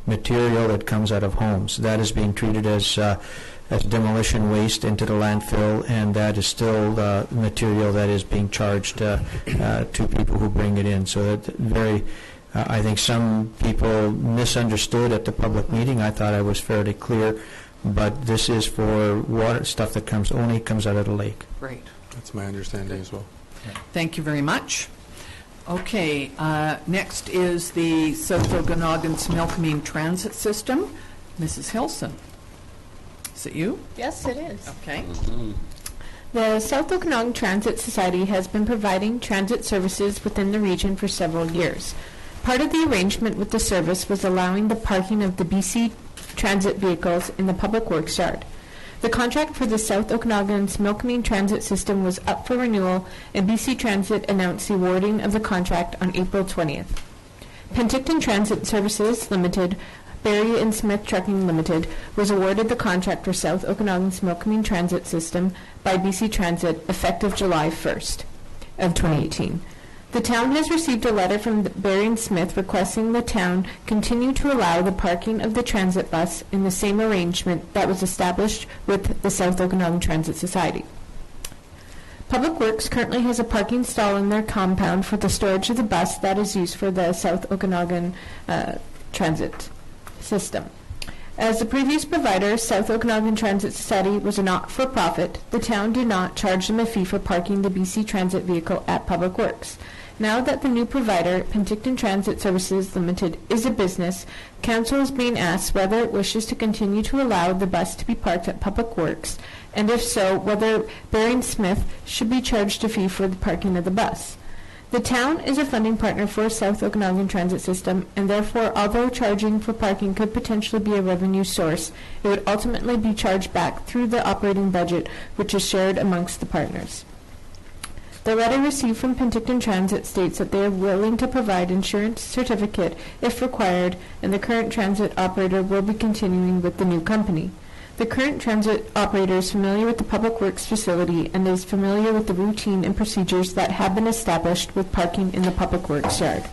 Speaker 15: material that comes out of homes. That is being treated as demolition waste into the landfill, and that is still material that is being charged to people who bring it in. So that I think some people misunderstood at the public meeting. I thought I was fairly clear, but this is for water stuff that only comes out of the lake.
Speaker 1: Great.
Speaker 2: That's my understanding as well.
Speaker 1: Thank you very much. Okay, next is the South Okanagan's Milkmean Transit System. Mrs. Hilson. Is it you?
Speaker 5: Yes, it is.
Speaker 1: Okay.
Speaker 9: The South Okanagan Transit Society has been providing transit services within the region for several years. Part of the arrangement with the service was allowing the parking of the BC Transit vehicles in the Public Works yard. The contract for the South Okanagan's Milkmean Transit System was up for renewal, and BC Transit announced the awarding of the contract on April 20th. Penticton Transit Services Limited, Barrie and Smith Trucking Limited, was awarded the contract for South Okanagan's Milkmean Transit System by BC Transit effective July 1st of 2018. The town has received a letter from Barrie and Smith requesting the town continue to allow the parking of the transit bus in the same arrangement that was established with the South Okanagan Transit Society. Public Works currently has a parking stall in their compound for the storage of the bus that is used for the South Okanagan Transit System. As the previous provider, South Okanagan Transit Society was a not-for-profit, the town did not charge them a fee for parking the BC Transit vehicle at Public Works. Now that the new provider, Penticton Transit Services Limited, is a business, Council is being asked whether it wishes to continue to allow the bus to be parked at Public Works, and if so, whether Barrie and Smith should be charged a fee for the parking of the bus. The town is a funding partner for South Okanagan Transit System, and therefore, although charging for parking could potentially be a revenue source, it would ultimately be charged back through the operating budget, which is shared amongst the partners. The letter received from Penticton Transit states that they are willing to provide insurance certificate if required, and the current transit operator will be continuing with the new company. The current transit operator is familiar with the Public Works facility and is familiar with the routine and procedures that have been established with parking in the Public Works yard.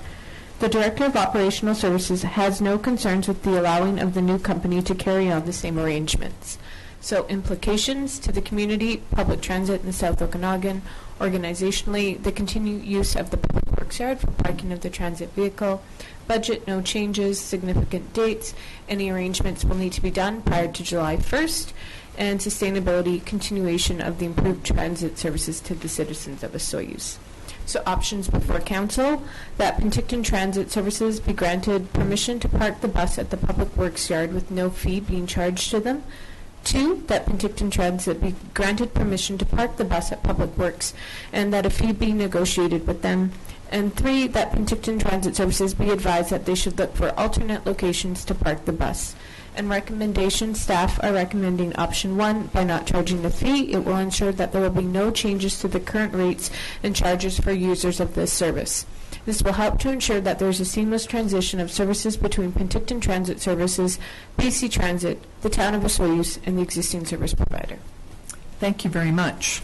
Speaker 9: The Director of Operational Services has no concerns with the allowing of the new company to carry on the same arrangements. So implications to the community, public transit in South Okanagan, organizationally, the continued use of the Public Works yard for parking of the transit vehicle, budget, no changes, significant dates, any arrangements will need to be done prior to July 1st, and sustainability, continuation of the improved transit services to the citizens of Osoyoos. So options before council, that Penticton Transit Services be granted permission to park the bus at the Public Works yard with no fee being charged to them. 2, that Penticton Transit be granted permission to park the bus at Public Works and that a fee be negotiated with them. And 3, that Penticton Transit Services be advised that they should look for alternate locations to park the bus. And recommendation, staff are recommending option 1 by not charging the fee. It will ensure that there will be no changes to the current rates and charges for users of this service. This will help to ensure that there is a seamless transition of services between Penticton Transit Services, BC Transit, the town of Osoyoos, and the existing service provider.
Speaker 1: Thank you very much.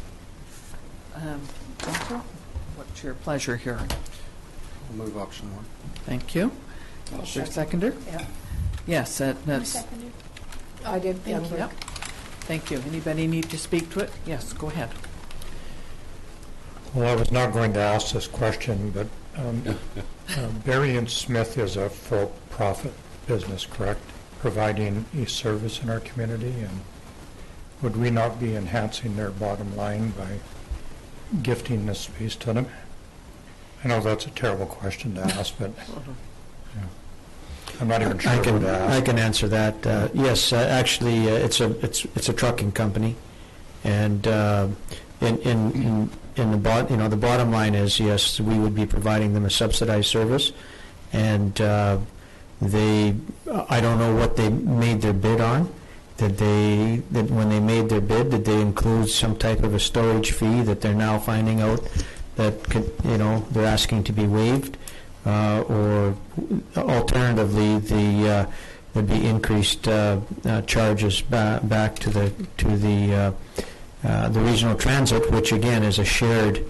Speaker 1: Council, what's your pleasure here?
Speaker 2: I'll move option 1.
Speaker 1: Thank you. Is there a seconder?
Speaker 7: Yeah.
Speaker 1: Yes, that's...
Speaker 7: I did.
Speaker 1: Thank you. Thank you. Anybody need to speak to it? Yes, go ahead.
Speaker 8: Well, I was not going to ask this question, but Berry and Smith is a for-profit business, correct? Providing a service in our community, and would we not be enhancing their bottom line by gifting this space to them? I know that's a terrible question to ask, but yeah. I'm not even sure what to ask.
Speaker 15: I can answer that. Yes, actually, it's a trucking company, and in the bottom line is, yes, we would be providing them a subsidized service, and I don't know what they made their bid on. That when they made their bid, did they include some type of a storage fee that they're now finding out that they're asking to be waived, or alternatively, there'd be increased charges back to the regional transit, which again is a shared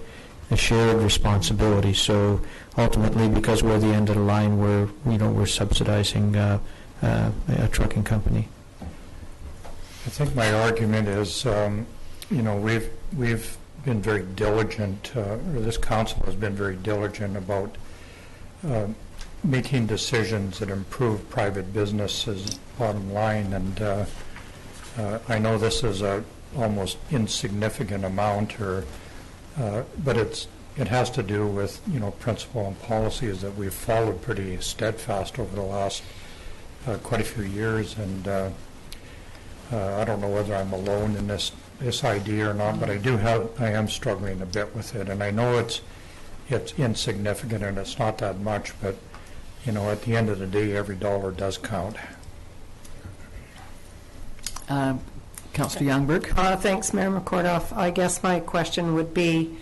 Speaker 15: responsibility. So ultimately, because we're the end of the line, we're subsidizing a trucking company.
Speaker 8: I think my argument is, we've been very diligent, or this council has been very diligent about making decisions that improve private businesses' bottom line, and I know this is a almost insignificant amount, but it has to do with principle and policies that we've followed pretty steadfast over the last quite a few years, and I don't know whether I'm alone in this idea or not, but I am struggling a bit with it, and I know it's insignificant and it's not that much, but at the end of the day, every dollar does count.
Speaker 1: Councillor Youngberg.
Speaker 7: Thanks, Mayor McCordoff. I guess my question would be,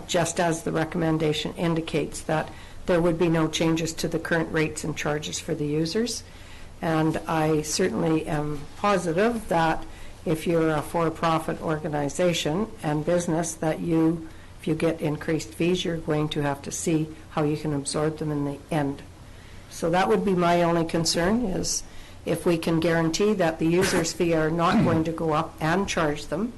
Speaker 7: just as the recommendation indicates, that there would be no changes to the current rates and charges for the users. And I certainly am positive that if you're a for-profit organization and business, that if you get increased fees, you're going to have to see how you can absorb them in the end. So that would be my only concern, is if we can guarantee that the user's fee are not going to go up and charge them,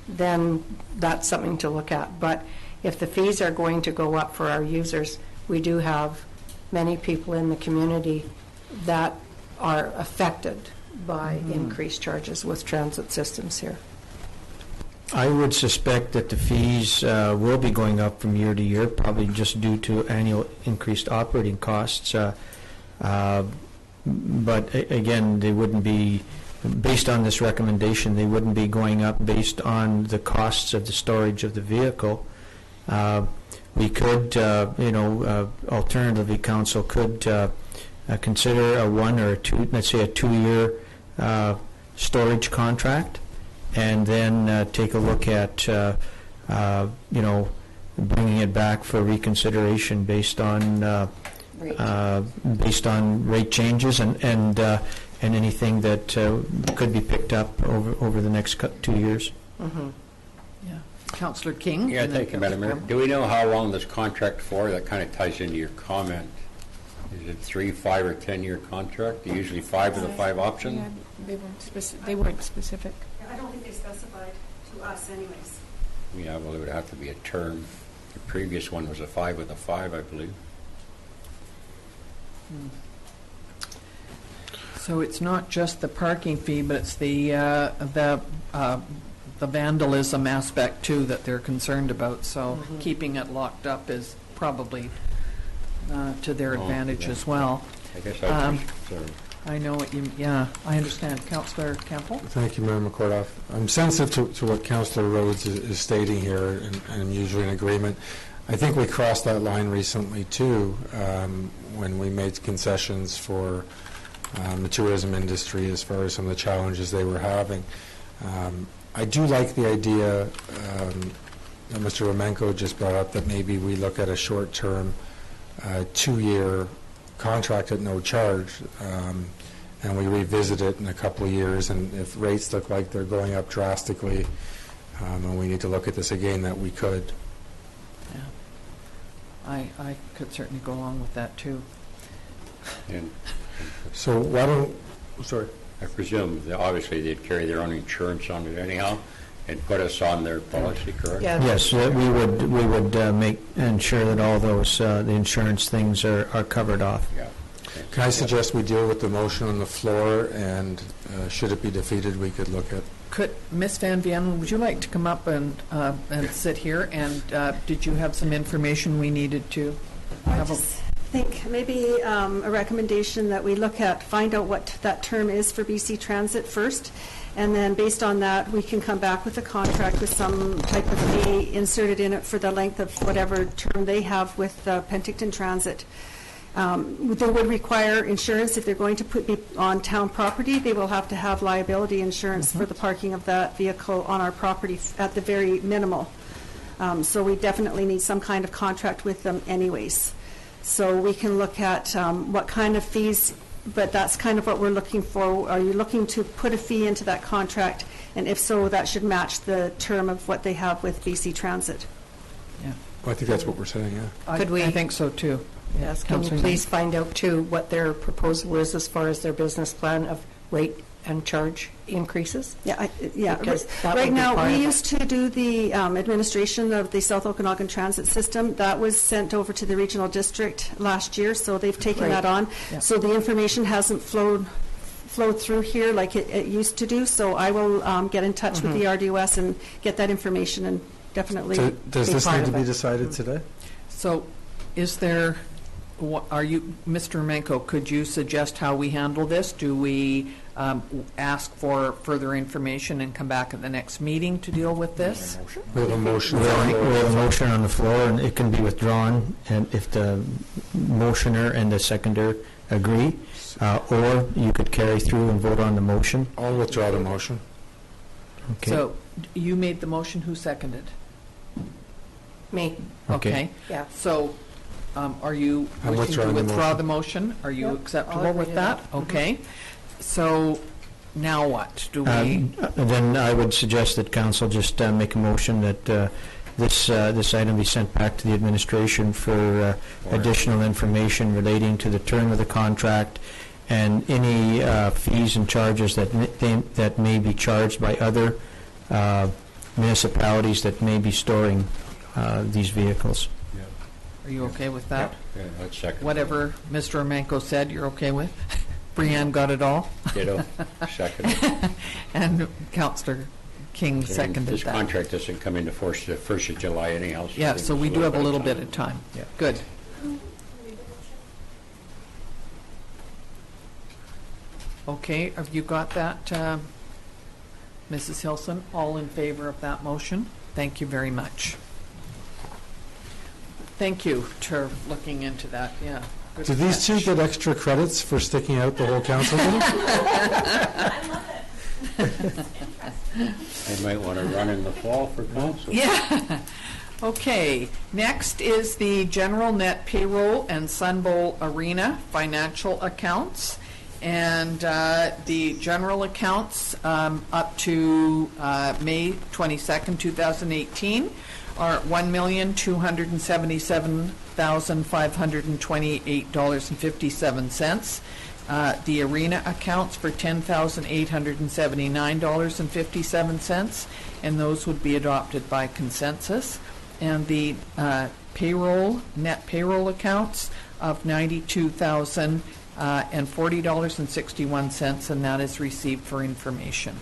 Speaker 7: then that's something to look at. But if the fees are going to go up for our users, we do have many people in the community that are affected by increased charges with transit systems here.
Speaker 15: I would suspect that the fees will be going up from year to year, probably just due to annual increased operating costs. But again, they wouldn't be, based on this recommendation, they wouldn't be going up based on the costs of the storage of the vehicle. we could, alternatively, council could consider a 1 or a 2, let's say a 2-year storage contract, and then take a look at, bringing it back for reconsideration based on rate changes and anything that could be picked up over the next 2 years.
Speaker 1: Mm-hmm. Yeah. Councillor King?
Speaker 3: Yeah, thank you, Madam Mayor. Do we know how long this contract for? That kind of ties into your comment. Is it 3, 5, or 10-year contract? Usually 5 of the 5 options?
Speaker 12: Yeah, they weren't specific.
Speaker 11: I don't think they specified to us anyways.
Speaker 3: Yeah, well, it would have to be a term. The previous one was a 5 with a 5, I believe.
Speaker 1: So it's not just the parking fee, but it's the vandalism aspect too that they're concerned about. So keeping it locked up is probably to their advantage
Speaker 3: yeah.
Speaker 1: as well.
Speaker 3: I guess I was concerned.
Speaker 1: I know what you. Yeah, I understand. Councillor Campbell.
Speaker 2: Thank you, Mayor McCordoff. I'm sensitive to what Councillor Rhodes is stating here, and I'm usually in agreement. I think we crossed that line recently too, when we made concessions for the tourism industry as far as some of the challenges they were having. I do like the idea that Mr. Romenko just brought up, that maybe we look at a short-term 2-year contract at no charge, and we revisit it in a couple of years, and if rates look like they're going up drastically, and we need to look at this again, that we could.
Speaker 1: Yeah, I could certainly go along with that too.
Speaker 3: And
Speaker 2: So why don't, sorry.
Speaker 3: I presume that obviously they'd carry their own insurance on it anyhow and put us on their policy, correct?
Speaker 12: Yeah.
Speaker 15: Yes, we would ensure that all those the insurance things are covered off.
Speaker 3: Yeah.
Speaker 2: Can I suggest we deal with the motion on the floor, and should it be defeated, we could look at.
Speaker 1: Could Ms. Van Vienen, would you like to come up and sit here? And did you have some information we needed to have?
Speaker 11: I think maybe a recommendation that we find out what that term is for BC Transit first, and then based on that, we can come back with a contract with some type of fee inserted in it for the length of whatever term they have with Penticton Transit. They would require insurance if they're going to be on town property. They will have to have liability insurance for the parking of that vehicle on our property at the very minimal. So we definitely need some kind of contract with them anyways. So we can look at what kind of fees, but that's kind of what we're looking for. Are you looking to put a fee into that contract? And if so, that should match the term of what they have with BC Transit.
Speaker 1: Yeah.
Speaker 2: Well, I think that's what we're saying, yeah.
Speaker 1: I think so too.
Speaker 7: Yes, can you please find out too what their proposal is as far as their business plan of rate and charge increases?
Speaker 11: Yeah,
Speaker 7: Because that would
Speaker 11: right
Speaker 7: be
Speaker 11: now,
Speaker 7: part
Speaker 11: we
Speaker 7: of it.
Speaker 11: used to do the administration of the South Okanagan Transit System. That was sent over to the regional district last year, so they've taken
Speaker 7: Right.
Speaker 11: that on.
Speaker 7: Yeah.
Speaker 11: So the information hasn't flowed through here like it used to do, so I will get in touch with the RDOS and get that information and definitely
Speaker 2: Does
Speaker 11: be
Speaker 2: this
Speaker 11: part
Speaker 2: need to
Speaker 11: of
Speaker 2: be
Speaker 11: it.
Speaker 2: decided today?
Speaker 1: So is there, are you, Mr. Menko, could you suggest how we handle this? Do we ask for further information and come back at the next meeting to deal with this?
Speaker 2: We have a motion.
Speaker 15: We have a motion on the floor, and it can be withdrawn, and if the motioner and the seconder agree, or you could carry through and vote on the motion.
Speaker 2: I'll withdraw the motion.
Speaker 15: Okay.
Speaker 1: So you made the motion, who seconded?
Speaker 7: Me.
Speaker 1: Okay.
Speaker 7: Yeah.
Speaker 1: So are you
Speaker 2: I'm
Speaker 1: wishing to
Speaker 2: withdrawing the
Speaker 1: withdraw
Speaker 2: motion.
Speaker 1: the motion? Are you
Speaker 7: Yep,
Speaker 1: acceptable
Speaker 7: I'll agree
Speaker 1: with
Speaker 7: to
Speaker 1: that?
Speaker 7: that.
Speaker 1: Okay. So now what? Do we?
Speaker 15: Then I would suggest that council just make a motion that this item be sent back to the administration for additional information relating to the term of the contract and any fees and charges that may be charged by other municipalities that may be storing these vehicles.
Speaker 1: Are you okay with that?
Speaker 3: Yeah, that's second.
Speaker 1: Whatever Mr. Omenko said, you're okay with? Brianne got it all?
Speaker 3: Ditto. Second.
Speaker 1: And Councillor King seconded
Speaker 3: This
Speaker 1: that.
Speaker 3: contract doesn't come into force the 1st of July anyhow.
Speaker 1: Yeah, so we do have a little bit
Speaker 3: of
Speaker 1: of time.
Speaker 3: Yeah.
Speaker 1: Good. Okay, have you got that, Mrs. Hilson? All in favor of that motion? Thank you very much. Thank you for looking into that, yeah. Good
Speaker 2: Do these two
Speaker 1: catch.
Speaker 2: get extra credits for sticking out the whole council meeting?
Speaker 3: I might want to run in the fall for council.
Speaker 1: Yeah. Okay, next is the general net payroll and Sun Bowl Arena financial accounts. And the general accounts up to May 22nd, 2018 are $1,277,528.57. The arena accounts for $10,879.57, and those would be adopted by consensus. And the net payroll accounts of $92,040.61, and that is received for information.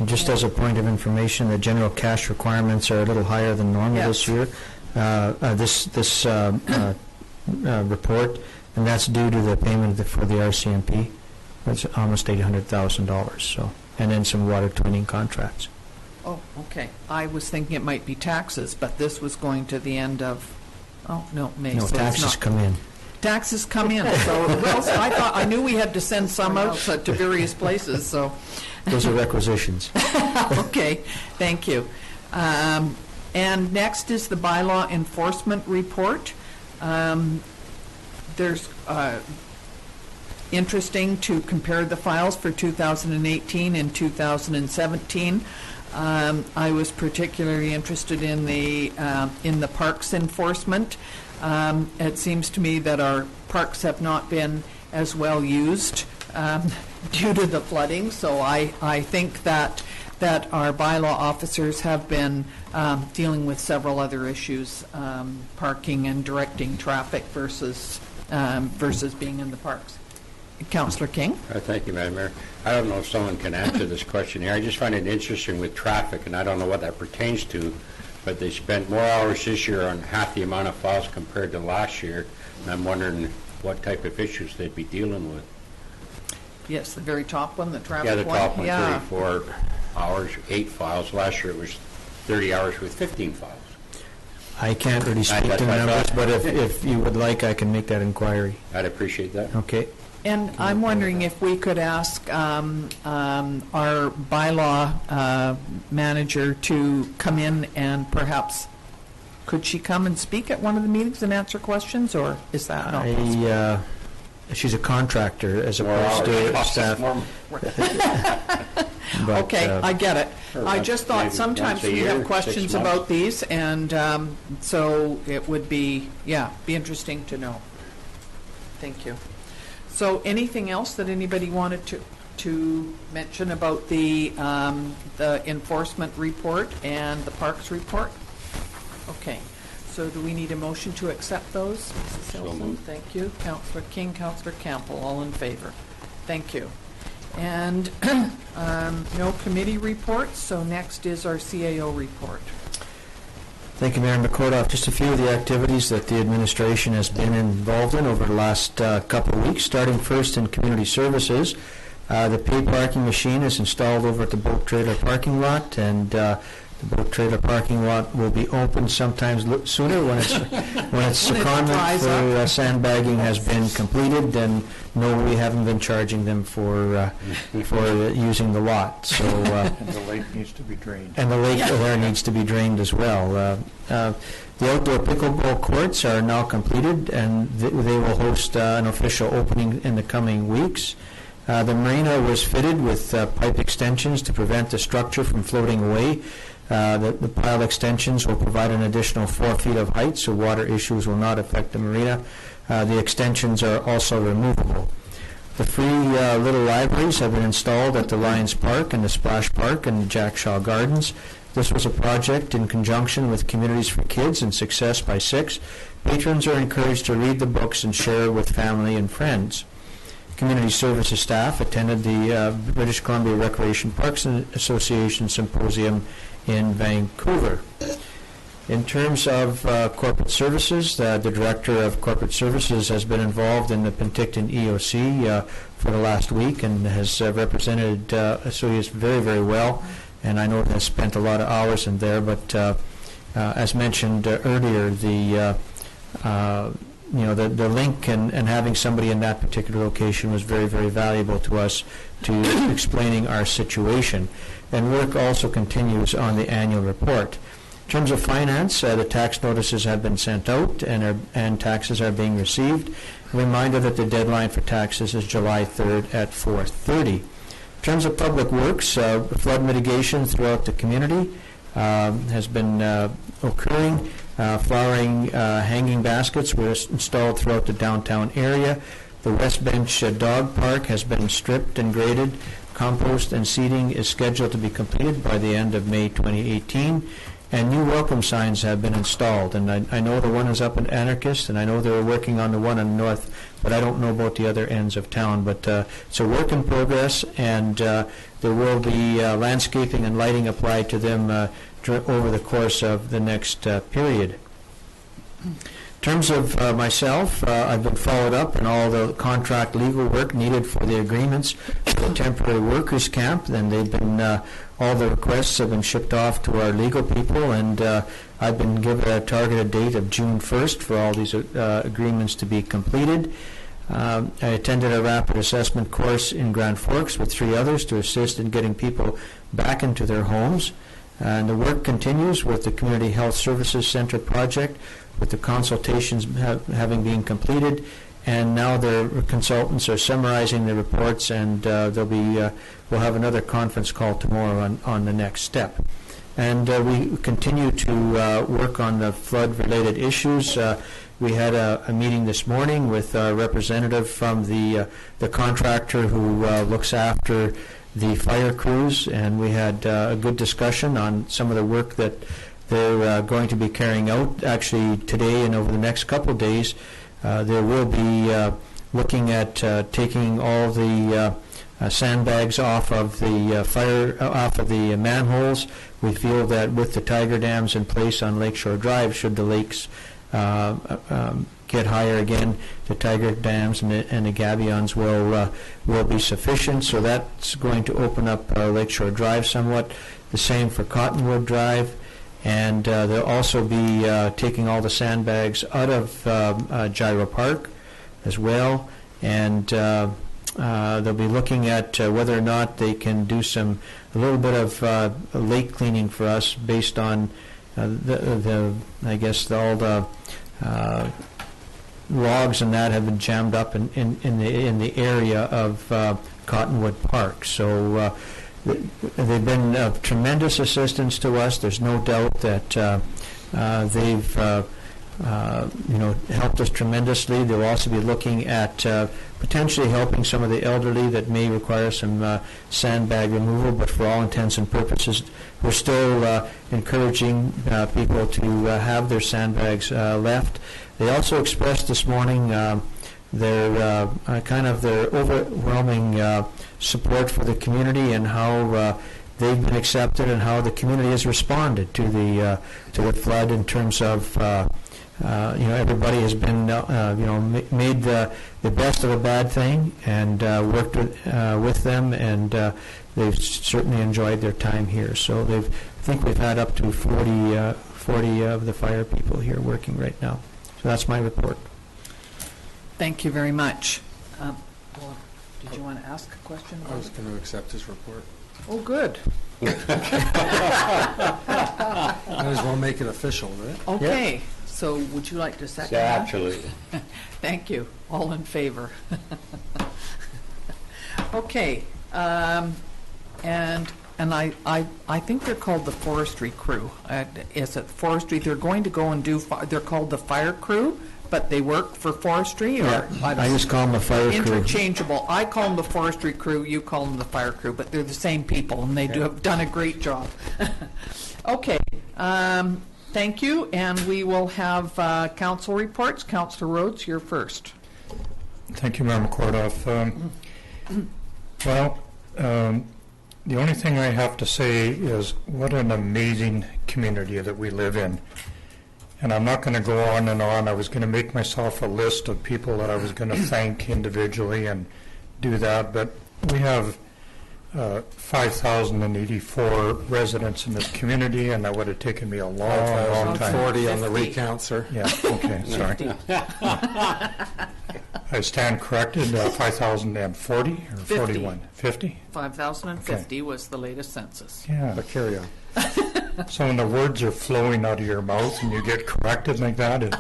Speaker 15: And just as a point of information, the general cash requirements are a little higher than normal this year, this report, and that's due to the payment for the RCMP. That's almost $800,000, so, and then some water twinning contracts.
Speaker 1: Oh, okay. I was thinking it might be taxes, but this was going to the end of, May.
Speaker 15: No,
Speaker 1: so
Speaker 15: taxes
Speaker 1: it's not.
Speaker 15: come in.
Speaker 1: Taxes come in, so, I knew we had to send some out to various places, so.
Speaker 15: Those are requisitions.
Speaker 1: Okay, thank you. And next is the bylaw enforcement report. There's interesting to compare the files for 2018 and 2017. I was particularly interested in the parks enforcement. It seems to me that our parks have not been as well used due to the flooding, so I think that our bylaw officers have been dealing with several other issues, parking and directing traffic versus being in the parks. Councillor King?
Speaker 3: Thank you, Madam Mayor. I don't know if someone can answer this question here. I just find it interesting with traffic, and I don't know what that pertains to, but they spent more hours this year on half the amount of files compared to last year, and I'm wondering what type of issues they'd be dealing with.
Speaker 1: Yes, the very top one, the traffic
Speaker 3: Yeah, the top one,
Speaker 1: Yeah.
Speaker 3: 34 hours, 8 files. Last year it was 30 hours with 15 files.
Speaker 15: I can't really speak to the numbers, but if you would like, I can make that inquiry.
Speaker 3: I'd appreciate that.
Speaker 15: Okay.
Speaker 1: And I'm wondering if we could ask our bylaw manager to come in and perhaps, could she come and speak at one of the meetings and answer questions, or is that not possible?
Speaker 15: She's a contractor as opposed to staff. But,
Speaker 1: okay, I get it. I just thought
Speaker 3: maybe
Speaker 1: sometimes
Speaker 3: once a
Speaker 1: we
Speaker 3: year,
Speaker 1: have
Speaker 3: 6
Speaker 1: questions
Speaker 3: months.
Speaker 1: about these, and so it would be interesting to know. Thank you. So anything else that anybody wanted to mention about the enforcement report and the parks report? Okay. So do we need a motion to accept those? Mrs. Hilton, thank you. Councillor King, Councillor Campbell, all in favor. Thank you. And no committee reports, so next is our CAO report.
Speaker 15: Thank you, Mayor McCordoff. Just a few of the activities that the administration has been involved in over the last couple of weeks, starting first in community services. The pay parking machine is installed over at the boat trailer parking lot, and the boat trailer parking lot will be open sometimes sooner when its secondment for sandbagging has been completed. And no, we haven't been charging them for using the lot. So
Speaker 8: And the lake needs to be drained.
Speaker 15: and the lake there needs to be drained as well. The outdoor pickleball courts are now completed, and they will host an official opening in the coming weeks. The marina was fitted with pipe extensions to prevent the structure from floating away. The pile extensions will provide an additional 4 feet of height, so water issues will not affect the marina. The extensions are also removable. The free little libraries have been installed at the Lions Park and the Splash Park and the Jack Shaw Gardens. This was a project in conjunction with Communities for Kids and Success by 6. Patrons are encouraged to read the books and share with family and friends. Community services staff attended the British Columbia Recreation Parks Association Symposium in Vancouver. In terms of corporate services, the Director of Corporate Services has been involved in the Penticton EOC for the last week and has represented Osoyoos very, very well, and I know has spent a lot of hours in there, but as mentioned earlier, the link and having somebody in that particular location was very, very valuable to us to explaining our situation. And work also continues on the annual report. In terms of finance, the tax notices have been sent out and taxes are being received. A reminder that the deadline for taxes is July 3rd at 4:30. In terms of public works, flood mitigation throughout the community has been occurring. Flowering hanging baskets were installed throughout the downtown area. The West Bench Dog Park has been stripped and graded. Compost and seeding is scheduled to be completed by the end of May 2018. And new welcome signs have been installed. And I know the one is up at Anarchist, and I know they're working on the one in North, but I don't know about the other ends of town. But it's a work in progress, and there will be landscaping and lighting applied to them over the course of the next period. In terms of myself, I've been followed up in all the contract legal work needed for the agreements for the temporary workers camp, and they've been all the requests have been shipped off to our legal people, and I've been given a targeted date of June 1st for all these agreements to be completed. I attended a rapid assessment course in Grand Forks with 3 others to assist in getting people back into their homes. And the work continues with the Community Health Services Center project, with the consultations having been completed, and now the consultants are summarizing the reports, and we'll have another conference call tomorrow on the next step. And we continue to work on the flood-related issues. We had a meeting this morning with a representative from the contractor who looks after the fire crews, and we had a good discussion on some of the work that they're going to be carrying out. Actually, today and over the next couple of days, they will be looking at taking all the sandbags off of the manholes. We feel that with the tiger dams in place on Lakeshore Drive, should the lakes get higher again, the tiger dams and the gabions will be sufficient. So that's going to open up Lakeshore Drive somewhat. The same for Cottonwood Drive. And they'll also be taking all the sandbags out of Gyro Park as well. And they'll be looking at whether or not they can do a little bit of lake cleaning for us based on all the logs and that have been jammed up in the area of Cottonwood Park. So they've been of tremendous assistance to us. There's no doubt that they've helped us tremendously. They'll also be looking at potentially helping some of the elderly that may require some sandbag removal, but for all intents and purposes, we're still encouraging people to have their sandbags left. They also expressed this morning their overwhelming support for the community and how they've been accepted and how the community has responded to the flood in terms of everybody has been made the best of a bad thing and worked with them, and they've certainly enjoyed their time here. So I think we've had up to 40 of the fire people here working right now. So that's my report.
Speaker 1: Thank you very much. Did you want to ask a question?
Speaker 2: I was going to accept his report.
Speaker 1: Oh, good.
Speaker 2: Might as well make it official, right?
Speaker 1: Okay.
Speaker 2: Yeah.
Speaker 1: So would you like to second
Speaker 3: Yeah,
Speaker 1: that?
Speaker 3: absolutely.
Speaker 1: Thank you. All in favor? Okay. And I think they're called the forestry crew. Is it forestry? They're going to go and they're called the fire crew, but they work for forestry? Or
Speaker 15: I just call them the fire crew.
Speaker 1: Interchangeable. I call them the forestry crew, you call them the fire crew, but they're the same people, and they have done a great job. Okay. Thank you, and we will have council reports. Councillor Rhodes, you're first.
Speaker 8: Thank you, Member Kordoff. The only thing I have to say is what an amazing community that we live in. And I'm not going to go on and on. I was going to make myself a list of people that I was going to thank individually and do that, but we have 5,084 residents in this community, and that would have taken me a long, long time.
Speaker 2: 40 on the recount, sir.
Speaker 8: Yeah, okay, sorry. I stand corrected, 5,040 or 41? 50?
Speaker 1: 5,050 was the latest census.
Speaker 8: Yeah.
Speaker 2: But carry on.
Speaker 8: So when the words are flowing out of your mouth and you get corrected like that,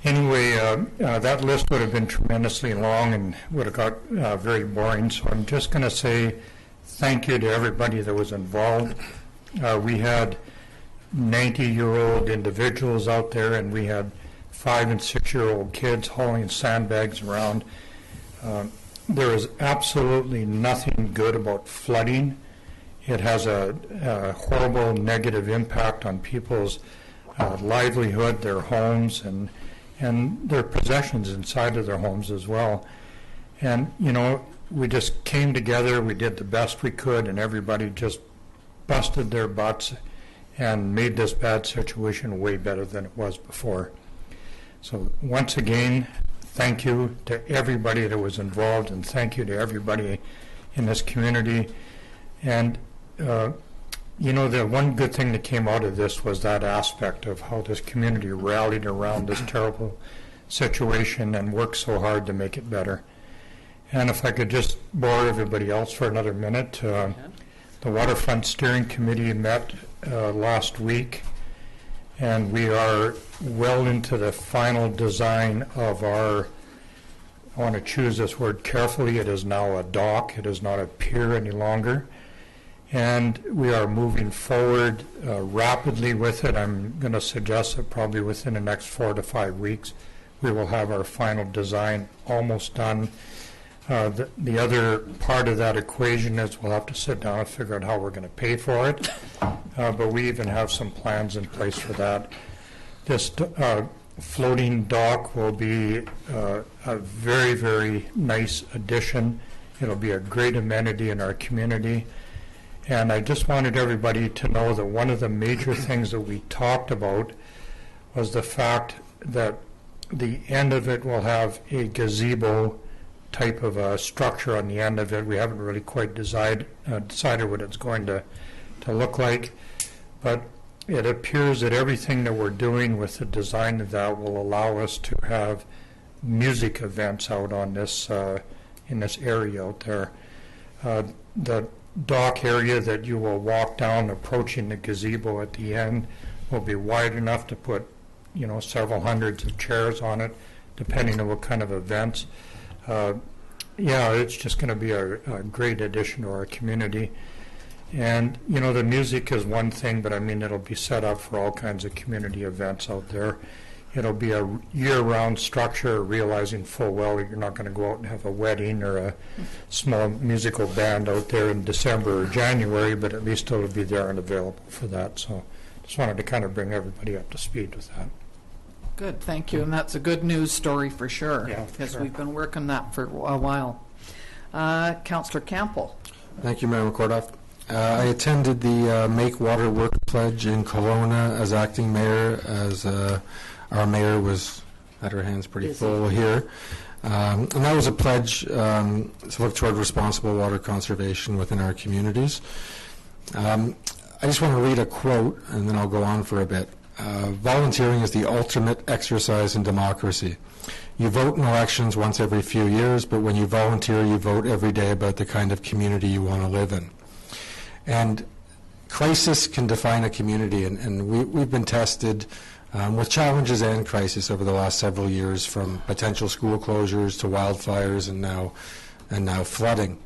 Speaker 8: anyway, that list would have been tremendously long and would have got very boring. So I'm just going to say thank you to everybody that was involved. We had 90-year-old individuals out there, and we had 5- and 6-year-old kids hauling sandbags around. There is absolutely nothing good about flooding. It has a horrible negative impact on people's livelihood, their homes, and their possessions inside of their homes as well. And, you know, we just came together, we did the best we could, and everybody just busted their butts and made this bad situation way better than it was before. So once again, thank you to everybody that was involved, and thank you to everybody in this community. And you know, the one good thing that came out of this was that aspect of how this community rallied around this terrible situation and worked so hard to make it better. And if I could just bore everybody else for another minute, the Waterfront Steering Committee met last week, and we are well into the final design of our, I want to choose this word carefully, it is now a dock, it is not a pier any longer. And we are moving forward rapidly with it. I'm going to suggest that probably within the next 4 to 5 weeks, we will have our final design almost done. The other part of that equation is we'll have to sit down and figure out how we're going to pay for it. But we even have some plans in place for that. This floating dock will be a very, very nice addition. It'll be a great amenity in our community. And I just wanted everybody to know that one of the major things that we talked about was the fact that the end of it will have a gazebo type of a structure on the end of it. We haven't really quite decided what it's going to look like, but it appears that everything that we're doing with the design of that will allow us to have music events out on this in this area out there. The dock area that you will walk down approaching the gazebo at the end will be wide enough to put, you know, several hundreds of chairs on it, depending on what kind of events. Yeah, it's just going to be a great addition to our community. And, you know, the music is one thing, but I mean, it'll be set up for all kinds of community events out there. It'll be a year-round structure, realizing full well that you're not going to go out and have a wedding or a small musical band out there in December or January, but at least it'll be there and available for that. So just wanted to kind of bring everybody up to speed with that.
Speaker 1: Good, thank you, and that's a good news story for sure,
Speaker 8: Yeah, for
Speaker 1: because
Speaker 8: sure.
Speaker 1: we've been working that for a while. Councillor Campbell.
Speaker 2: Thank you, Mayor McCordoff. I attended the Make Water Work Pledge in Kelowna as acting mayor, as our mayor was had her hands pretty full here. And that was a pledge to look toward responsible water conservation within our communities. I just want to read a quote, and then I'll go on for a bit. Volunteering is the ultimate exercise in democracy. You vote in elections once every few years, but when you volunteer, you vote every day about the kind of community you want to live in. And crisis can define a community, and we've been tested with challenges and crisis over the last several years, from potential school closures to wildfires and now flooding.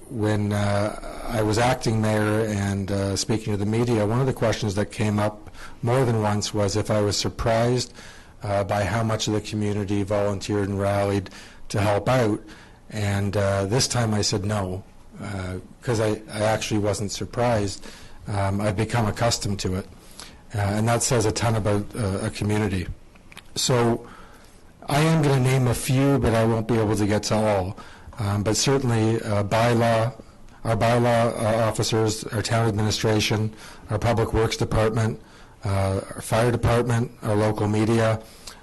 Speaker 2: When I was acting mayor and speaking to the media, one of the questions that came up more than once was if I was surprised by how much of the community volunteered and rallied to help out. And this time I said no, because I actually wasn't surprised. I've become accustomed to it. And that says a ton about a community. So I am going to name a few, but I won't be able to get to all. But certainly Bylaw, our Bylaw officers, our town administration, our public works department, our fire department, our local media,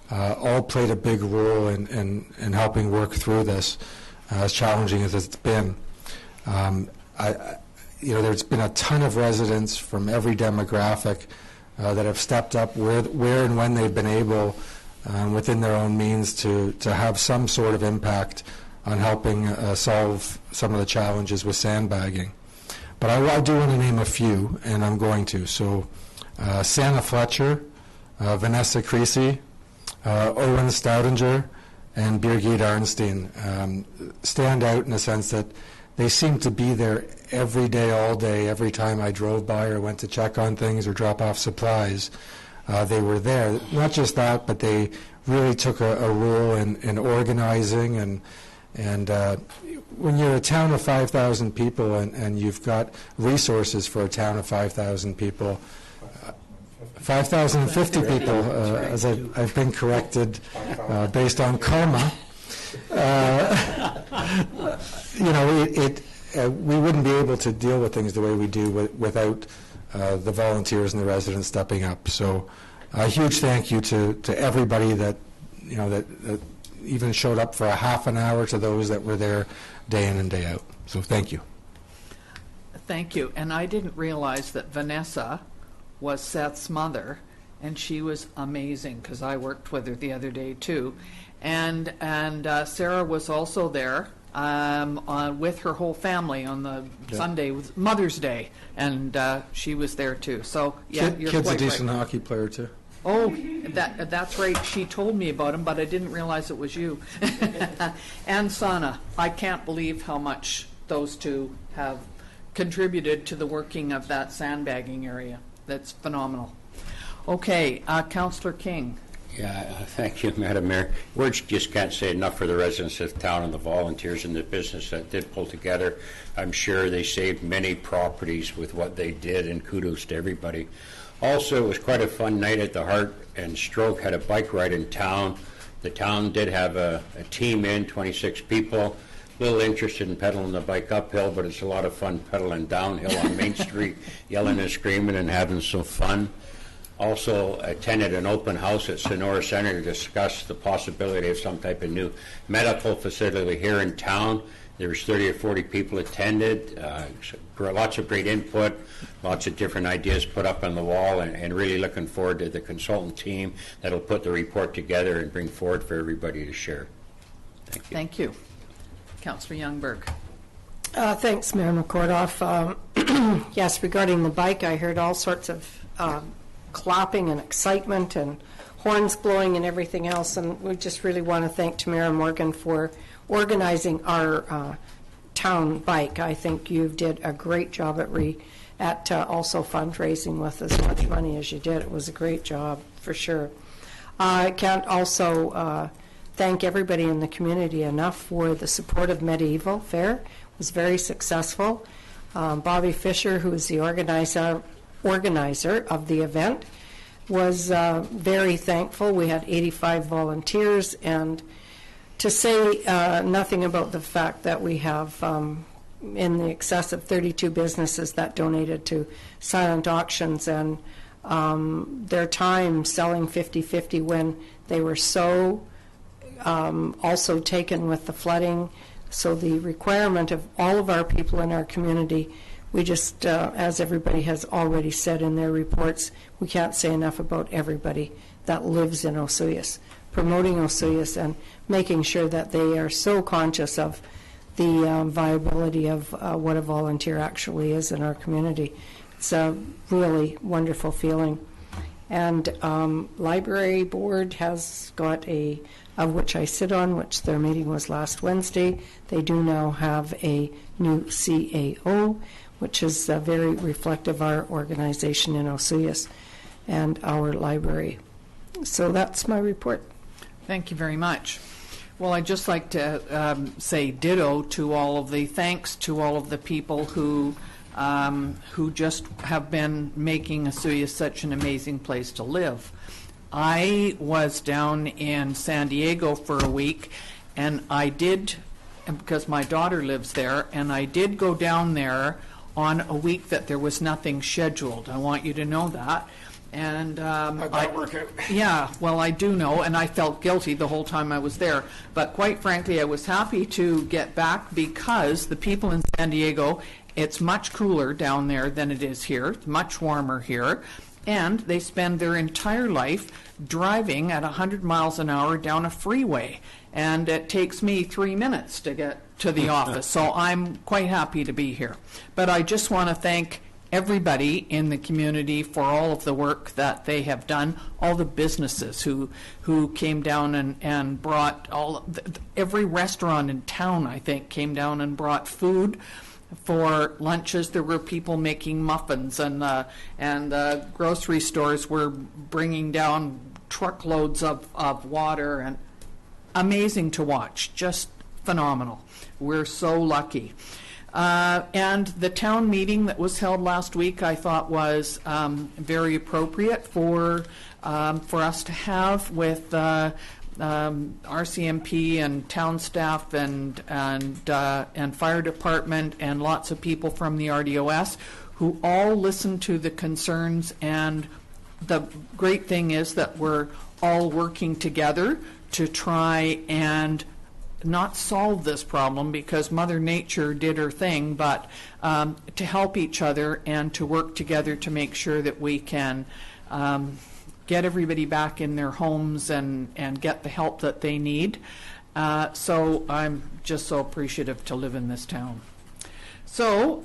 Speaker 2: all played a big role in helping work through this. as challenging as it's been. There's been a ton of residents from every demographic that have stepped up where and when they've been able, within their own means, to have some sort of impact on helping solve some of the challenges with sandbagging. But I do want to name a few, and I'm going to. So Santa Fletcher, Vanessa Creasy, Owen Staudinger, and Birgit Arnstein stand out in the sense that they seem to be there every day, all day. Every time I drove by or went to check on things or drop off supplies, they were there. Not just that, but they really took a role in organizing. And when you're a town of 5,000 people and you've got resources for a town of 5,000 people, 5,050 people, as I've been corrected based on karma. We wouldn't be able to deal with things the way we do without the volunteers and the residents stepping up. So a huge thank you to everybody that even showed up for a half an hour, to those that were there day in and day out. So thank you.
Speaker 1: Thank you. And I didn't realize that Vanessa was Seth's mother, and she was amazing because I worked with her the other day too. And Sarah was also there with her whole family on the Sunday, was Mother's Day, and she was there too. So yeah, you're
Speaker 2: kid's
Speaker 1: quite
Speaker 2: a decent
Speaker 1: right.
Speaker 2: hockey player too.
Speaker 1: Oh, that's right. She told me about him, but I didn't realize it was you. And Sana, I can't believe how much those two have contributed to the working of that sandbagging area. That's phenomenal. Okay, Councillor King.
Speaker 3: Yeah, thank you, Madam Mayor. Words just can't say enough for the residents of town and the volunteers and the business that did pull together. I'm sure they saved many properties with what they did, and kudos to everybody. Also, it was quite a fun night at the Heart and Stroke. Had a bike ride in town. The town did have a team in, 26 people. A little interested in pedaling the bike uphill, but it's a lot of fun pedaling downhill on Main Street, yelling and screaming and having some fun. Also attended an open house at Sonora Center to discuss the possibility of some type of new medical facility here in town. There was 30 or 40 people attended, lots of great input, lots of different ideas put up on the wall, and really looking forward to the consultant team that'll put the report together and bring forward for everybody to share. Thank you.
Speaker 1: Thank you. Councillor Youngberg.
Speaker 7: Thanks, Mayor McCordoff. Yes, regarding the bike, I heard all sorts of clapping and excitement and horns blowing and everything else, and we just really want to thank Tamara Morgan for organizing our town bike. I think you did a great job at also fundraising with as much money as you did. It was a great job for sure. I can't also thank everybody in the community enough for the support of Medieval Fair. It was very successful. Bobby Fisher, who is the organizer of the event, was very thankful. We had 85 volunteers, and to say nothing about the fact that we have in the excess of 32 businesses that donated to silent auctions, and their time selling 50-50 when they were so also taken with the flooding. So the requirement of all of our people in our community, we just, as everybody has already said in their reports, we can't say enough about everybody that lives in Osoyoos, promoting Osoyoos and making sure that they are so conscious of the viability of what a volunteer actually is in our community. It's a really wonderful feeling. And library board has got of which I sit on, which their meeting was last Wednesday. They do now have a new CAO, which is very reflective of our organization in Osoyoos and our library. So that's my report.
Speaker 1: Thank you very much. Well, I'd just like to say ditto to all of the thanks to all of the people who just have been making Osoyoos such an amazing place to live. I was down in San Diego for a week, and I did, because my daughter lives there, and I did go down there on a week that there was nothing scheduled. I want you to know that. And
Speaker 8: work out.
Speaker 1: yeah, well, I do know, and I felt guilty the whole time I was there. But quite frankly, I was happy to get back because the people in San Diego, it's much cooler down there than it is here. It's much warmer here. And they spend their entire life driving at 100 miles an hour down a freeway. And it takes me 3 minutes to get to the office. So I'm quite happy to be here. But I just want to thank everybody in the community for all of the work that they have done, all the businesses who came down and brought every restaurant in town, I think, came down and brought food for lunches. There were people making muffins, and grocery stores were bringing down truckloads of water, and amazing to watch, just phenomenal. We're so lucky. And the town meeting that was held last week, I thought was very appropriate for us to have with RCMP and town staff and fire department and lots of people from the RDOS who all listened to the concerns. And the great thing is that we're all working together to try and not solve this problem, because Mother Nature did her thing, but to help each other and to work together to make sure that we can get everybody back in their homes and get the help that they need. So I'm just so appreciative to live in this town. So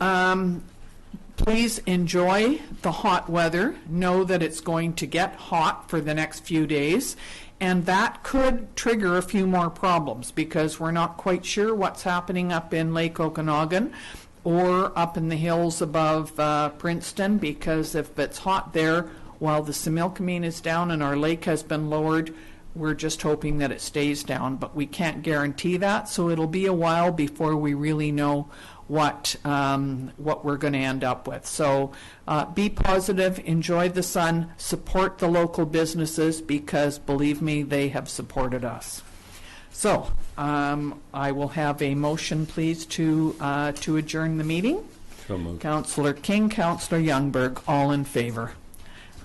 Speaker 1: please enjoy the hot weather. Know that it's going to get hot for the next few days. And that could trigger a few more problems, because we're not quite sure what's happening up in Lake Okanagan or up in the hills above Princeton, because if it's hot there while the Similkameen is down and our lake has been lowered, we're just hoping that it stays down. But we can't guarantee that, so it'll be a while before we really know what we're going to end up with. So be positive, enjoy the sun, support the local businesses, because believe me, they have supported us. So I will have a motion, please, to adjourn the meeting.
Speaker 3: So moved.
Speaker 1: Councillor King, Councillor Youngberg, all in favor.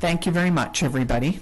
Speaker 1: Thank you very much, everybody.